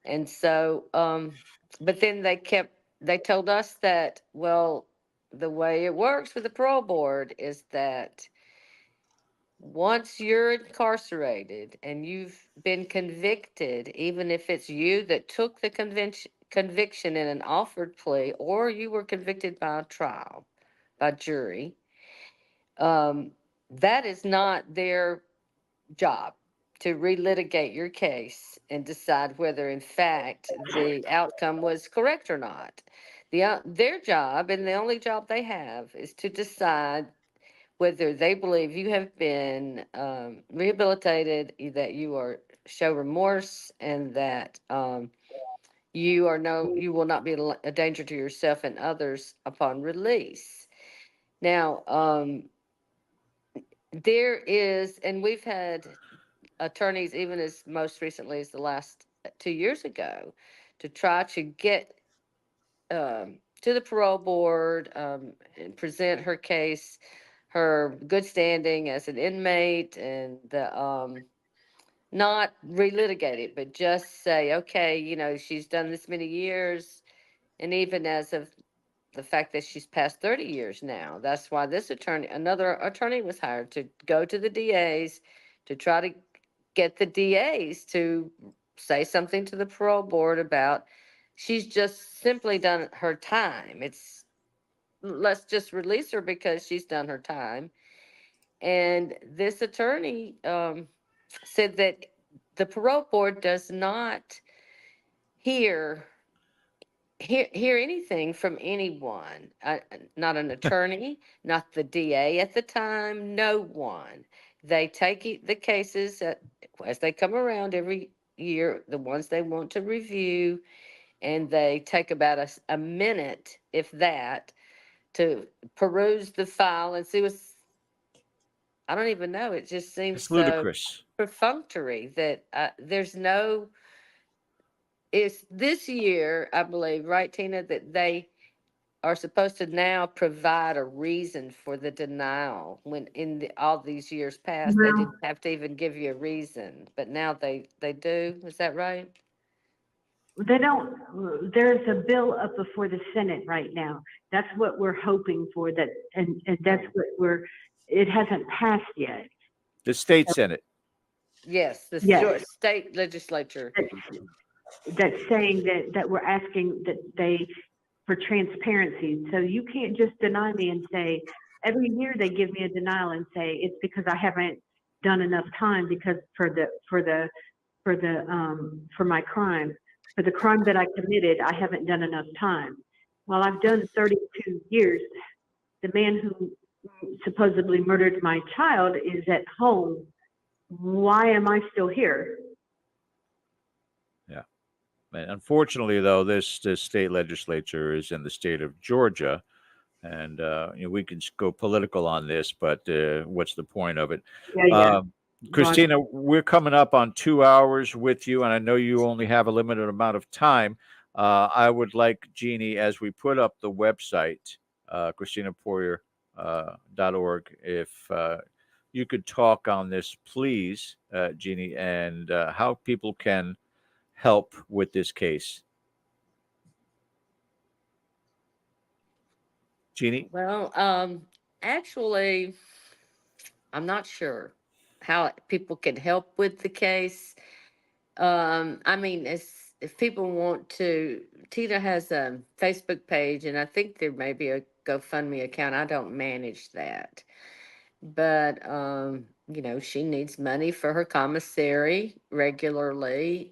And so, but then they told us that, well, the way it works with the parole board is that once you're incarcerated and you've been convicted, even if it's you that took the conviction in an offered plea, or you were convicted by a trial, by jury, that is not their job to relitigate your case and decide whether, in fact, the outcome was correct or not. Their job, and the only job they have, is to decide whether they believe you have been rehabilitated, that you are show remorse, and that you will not be a danger to yourself and others upon release. Now, there is, and we've had attorneys even as most recently as the last 2 years ago to try to get to the parole board and present her case, her good standing as an inmate, and not relitigate it, but just say, okay, she's done this many years, and even as of the fact that she's past 30 years now. That's why another attorney was hired to go to the DAs to try to get the DAs to say something to the parole board about she's just simply done her time. Let's just release her because she's done her time. And this attorney said that the parole board does not hear hear anything from anyone, not an attorney, not the DA at the time, no one. They take the cases as they come around every year, the ones they want to review, and they take about a minute, if that, to peruse the file and see what's, I don't even know. It just seems It's so ludicrous. perfunctory that there's no, it's this year, I believe, right, Tina, that they are supposed to now provide a reason for the denial, when all these years past, they Well, didn't have to even give you a reason, but now they do. Is that right? they don't, there's a bill up before the Senate right now. That's what we're hoping for, that, and that's what it hasn't passed yet. The state Senate. Yes, the Yes. state legislature. That's saying that we're asking that for transparency. So you can't just deny me and say, every year they give me a denial and say it's because I haven't done enough time, because for my crime, for the crime that I committed, I haven't done enough time. Well, I've done 32 years. The man who supposedly murdered my child is at home. Why am I still here? Yeah. And unfortunately, though, this state legislature is in the state of Georgia. And we can go political on this, but what's the point of it? Yeah. Christina, we're coming up on 2 hours with you, and I know you only have a limited amount of time. I would like, Jeannie, as we put up the website, ChristinaBoyer.org, if you could talk on this, please, Jeannie, and how people can help with this case. Jeannie? Well, actually, I'm not sure how people can help with the case. I mean, if people want to, Tina has a Facebook page, and I think there may be a GoFundMe account. I don't manage that. But, she needs money for her commissary regularly.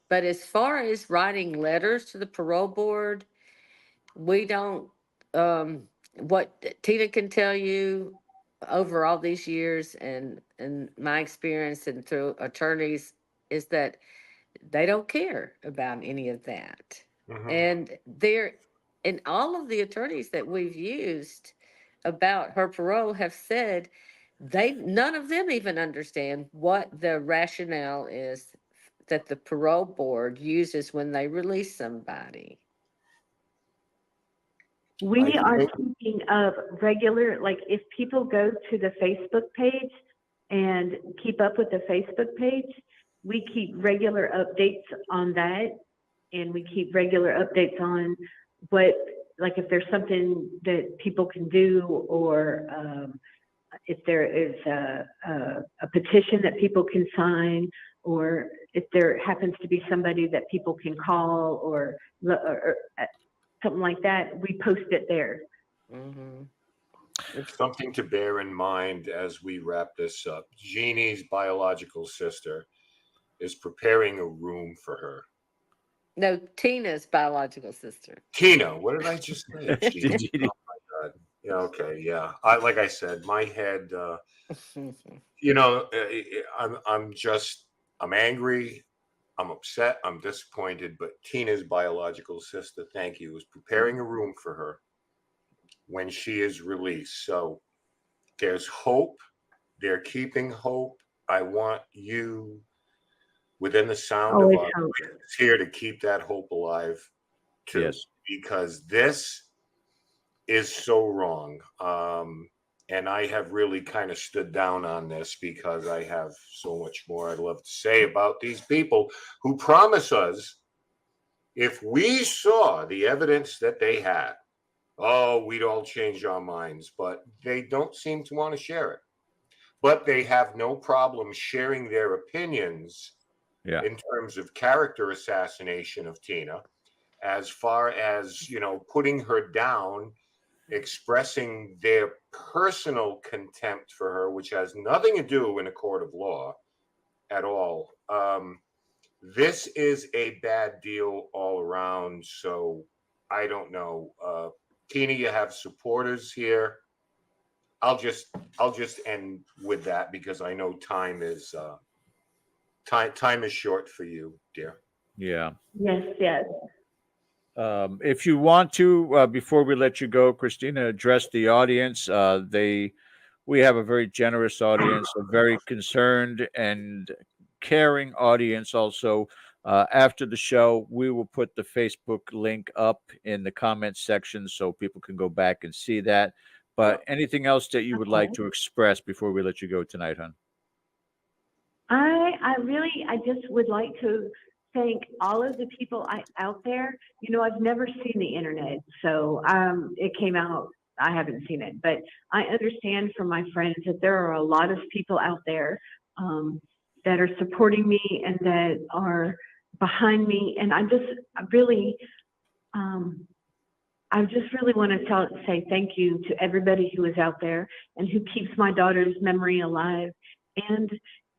But as far as writing letters to the parole board, we don't, what Tina can tell you over all these years and my experience and through attorneys is that they don't care about any of that. Mhm. And all of the attorneys that we've used about her parole have said none of them even understand what the rationale is that the parole board uses when they release somebody. We I are think- keeping up regular, like if people go to the Facebook page and keep up with the Facebook page, we keep regular updates on that. And we keep regular updates on what, like if there's something that people can do, or if there is a petition that people can sign, or if there happens to be somebody that people can call, or something like that, we post it there. Mm-hmm. Something to bear in mind as we wrap this up. Jeannie's biological sister is preparing a room for her. No, Tina's biological sister. Tina, what did I just say? Jeannie? Jeannie. Oh my God. Yeah, okay, yeah. Like I said, my head, I'm angry, I'm upset, I'm disappointed, but Tina's biological sister, thank you, is preparing a room for her when she is released. So there's hope. They're keeping hope. I want you within the sound Always of our hope. voices here to keep that hope alive too, Yes. because this is so wrong. And I have really kind of stood down on this because I have so much more I'd love to say about these people who promise us if we saw the evidence that they had, oh, we'd all change our minds, but they don't seem to want to share it. But they have no problem sharing their opinions in terms of character assassination of Tina, as far as, putting her down, expressing their personal contempt for her, which has nothing to do in a court of law at all. This is a bad deal all around. So I don't know. Tina, you have supporters here. I'll just end with that because I know time is short for you, dear. Yeah. Yes. If you want to, before we let you go, Christina, address the audience. We have a very generous audience, a very concerned and caring audience. Also, after the show, we will put the Facebook link up in the comments section so people can go back and see that. But anything else that you would like to express before we let you go tonight, hon? I just would like to thank all of the people out there. I've never seen the internet, so it came out. I haven't seen it, but I understand from my friends that there are a lot of people out there that are supporting me and that are behind me. And I just really want to say thank you to everybody who is out there and who keeps my daughter's memory alive, and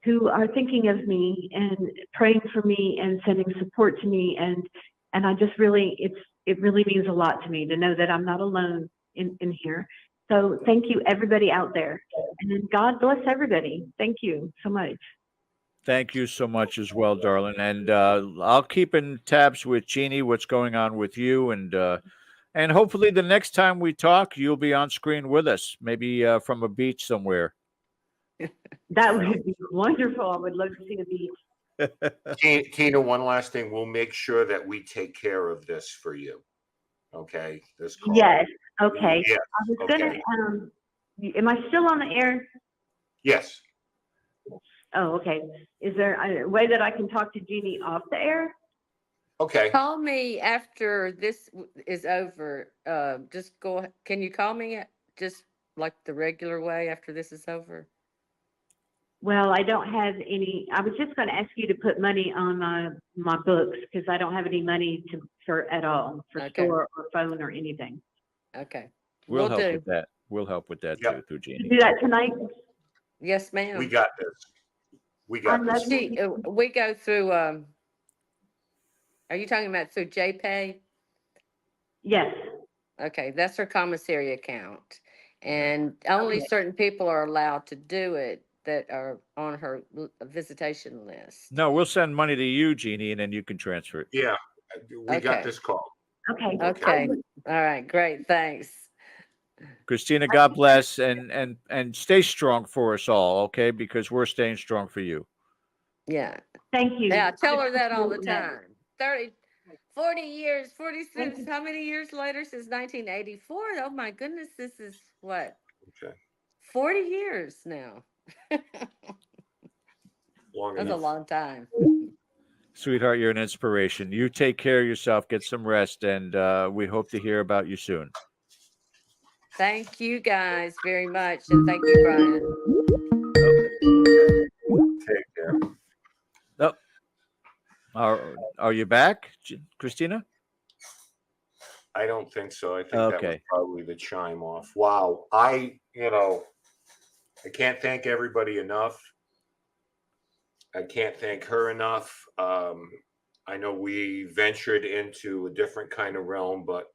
who are thinking of me and praying for me and sending support to me. And I just really, it really means a lot to me to know that I'm not alone in here. So thank you, everybody out there. And then God bless everybody. Thank you so much. Thank you so much as well, darling. And I'll keep in tabs with Jeannie, what's going on with you. And hopefully the next time we talk, you'll be on screen with us, maybe from a beach somewhere. That would be wonderful. I would love to see the beach. Tina, one last thing. We'll make sure that we take care of this for you. Okay. This call. Yes. Okay. Yes. I was gonna. Am I still on the air? Yes. Oh, okay. Is there a way that I can talk to Jeannie off the air? Okay. Call me after this is over. Just go. Can you call me just like the regular way after this is over? Well, I don't have any. I was just going to ask you to put money on my books because I don't have any money at all for Okay. store or phone or anything. Okay. We'll Will help do. with that. We'll help with that Yep. too, through You Jeannie. do that tonight. Yes, ma'am. We got this. We got I this. love you. We go through, are you talking about through JPay? Yes. Okay, that's her commissary account. And only Okay. certain people are allowed to do it that are on her visitation list. No, we'll send money to you, Jeannie, and then you can transfer it. Yeah, we got Okay. this call. Okay. Okay. All right, great, thanks. Christina, God bless, and stay strong for us all, okay? Because we're staying strong for you. Yeah. Thank you. Yeah, tell her that all the appreciate that. time. 40 years, 46, how many years later since 1984? Oh my goodness, this is what? Okay. 40 years now. Long That's a enough. long time. Sweetheart, you're an inspiration. You take care of yourself, get some rest, and we hope to hear about you soon. Thank you guys very much. And thank you, Bryan. Take care. Oh, are you back, Christina? I don't think so. I think that was Okay. probably the chime off. Wow. I can't thank everybody enough. I can't thank her enough. I know we ventured into a different kind of realm, but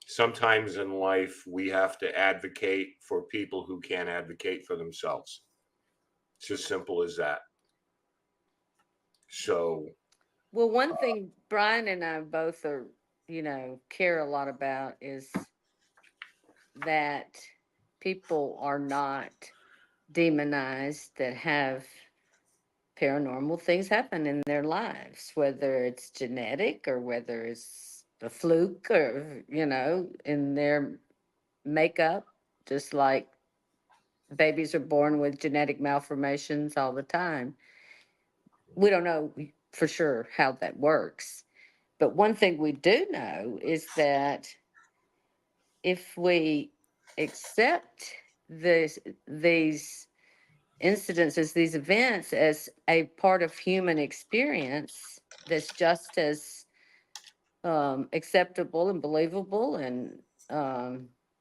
sometimes in life we have to advocate for people who can't advocate for themselves. It's as simple as that. So, Well, one thing Bryan and I both are, care a lot about is that people are not demonized that have paranormal things happen in their lives, whether it's genetic or whether it's a fluke or, in their makeup, just like babies are born with genetic malformations all the time. We don't know for sure how that works. But one thing we do know is that if we accept these incidences, these events as a part of human experience that's just as acceptable and believable and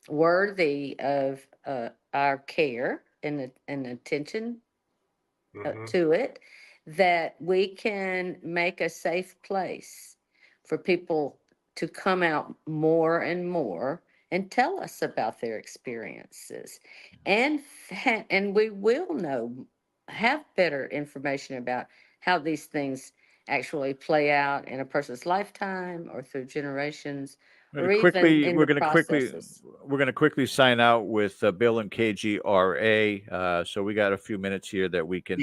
worthy of our care and attention to it, that we can make a safe place for people to come out more and more and tell us about their experiences, and we will have better information about how these things actually play out in a person's lifetime or through generations, or even in we're the going processes. to quickly sign out with Bill and KGRA. So we got a few minutes here that we can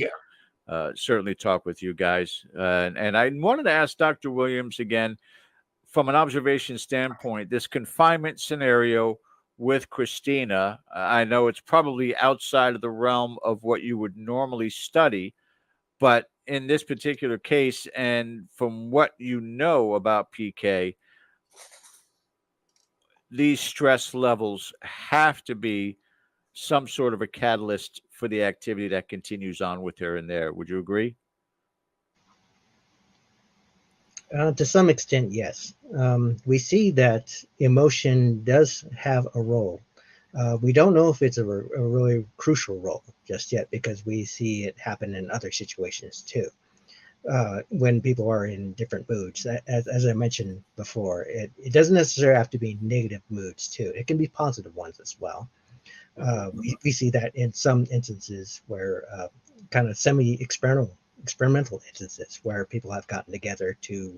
certainly talk with you guys. And I wanted to ask Dr. Williams again, from an observation standpoint, this confinement scenario with Christina, I know it's probably outside of the realm of what you would normally study, but in this particular case, and from what you know about PK, these stress levels have to be some sort of a catalyst for the activity that continues on with her in there. Would you agree? To some extent, yes. We see that emotion does have a role. We don't know if it's a really crucial role just yet, because we see it happen in other situations too. When people are in different moods, as I mentioned before, it doesn't necessarily have to be negative moods too. It can be positive ones as well. We see that in some instances where kind of experimental instances where people have gotten together to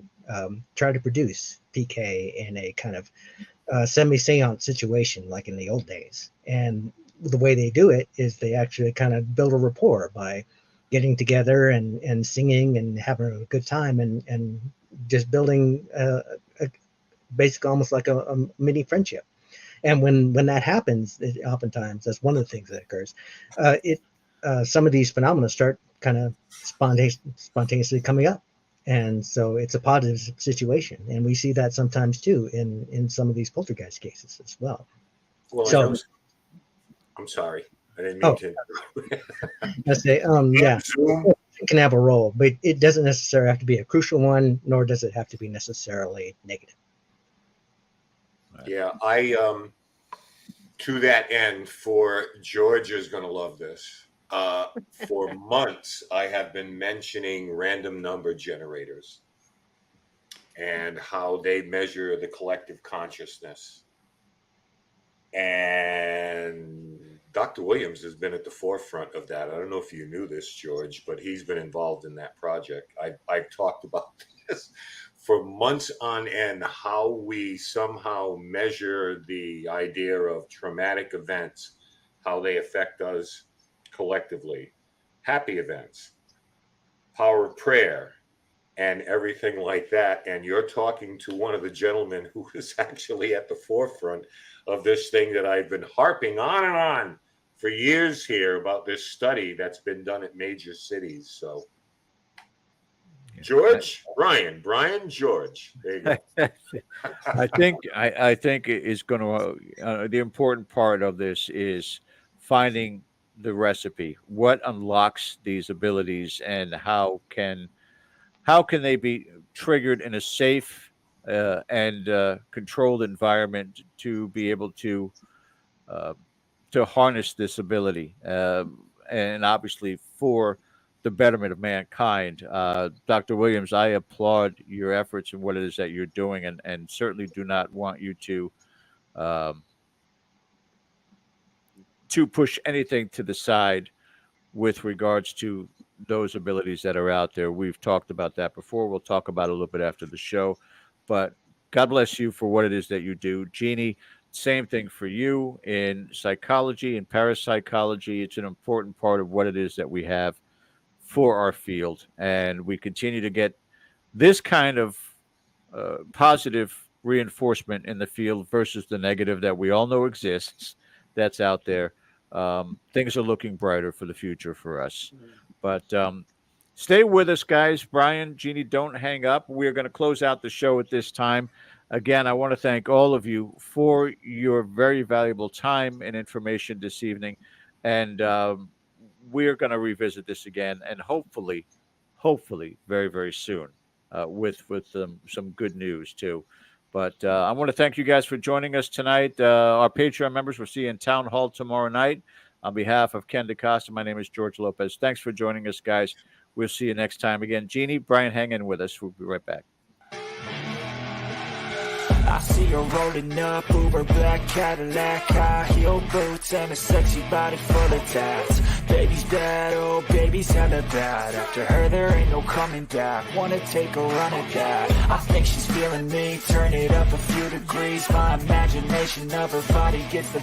try to produce PK in a kind of semi-seance situation like in the old days. And the way they do it is they actually kind of build a rapport by getting together and singing and having a good time and just building basically almost like a mini friendship. And when that happens, oftentimes that's one of the things that occurs. Some of these phenomena start kind of spontaneously coming up, and so it's a positive situation. And we see that sometimes too in some of these poltergeist cases as well. Well, So I'm sorry. I didn't mean Oh. to. I say, yeah, Zoom. it can have a role, but it doesn't necessarily have to be a crucial one, nor does it have to be necessarily negative. Yeah, to that end, for George is going to love this. For months, I have been mentioning random number generators and how they measure the collective consciousness. And Dr. Williams has been at the forefront of that. I don't know if you knew this, George, but he's been involved in that project. I've talked about this for months on end, how we somehow measure the idea of traumatic events, how they affect us collectively, happy events, power of prayer, and everything like that. And you're talking to one of the gentlemen who is actually at the forefront of this thing that I've been harping on and on for years here about this study that's been done at major cities. So George, Bryan, George. There you go. I think it is going to the important part of this is finding the recipe. What unlocks these abilities, and how can they be triggered in a safe and controlled environment to be able to harness this ability, and obviously for the betterment of mankind. Dr. Williams, I applaud your efforts and what it is that you're doing, and certainly do not want you to push anything to the side with regards to those abilities that are out there. We've talked about that before. We'll talk about it a little bit after the show. But God bless you for what it is that you do. Jeannie, same thing for you in psychology and parapsychology. It's an important part of what it is that we have for our field. And we continue to get this kind of positive reinforcement in the field versus the negative that we all know exists, that's out there. Things are looking brighter for the future for us. But stay with us, guys. Bryan, Jeannie, don't hang up. We're going to close out the show at this time. Again, I want to thank all of you for your very valuable time and information this evening. And we're going to revisit this again, and hopefully very, very soon with some good news too. But I want to thank you guys for joining us tonight. Our Patreon members will see you in Town Hall tomorrow night. On behalf of Ken DaCosta, my name is George Lopez. Thanks for joining us, guys. We'll see you next time. Again, Jeannie, Bryan, hang in with us. We'll be right back. I see her rolling up, Uber black Cadillac, high heel boots and a sexy body full of tats. Baby's bad, oh baby's hella bad. After her there ain't no coming back. Wanna take a run at that. I think she's feeling me, turn it up a few degrees. My imagination of her body gets the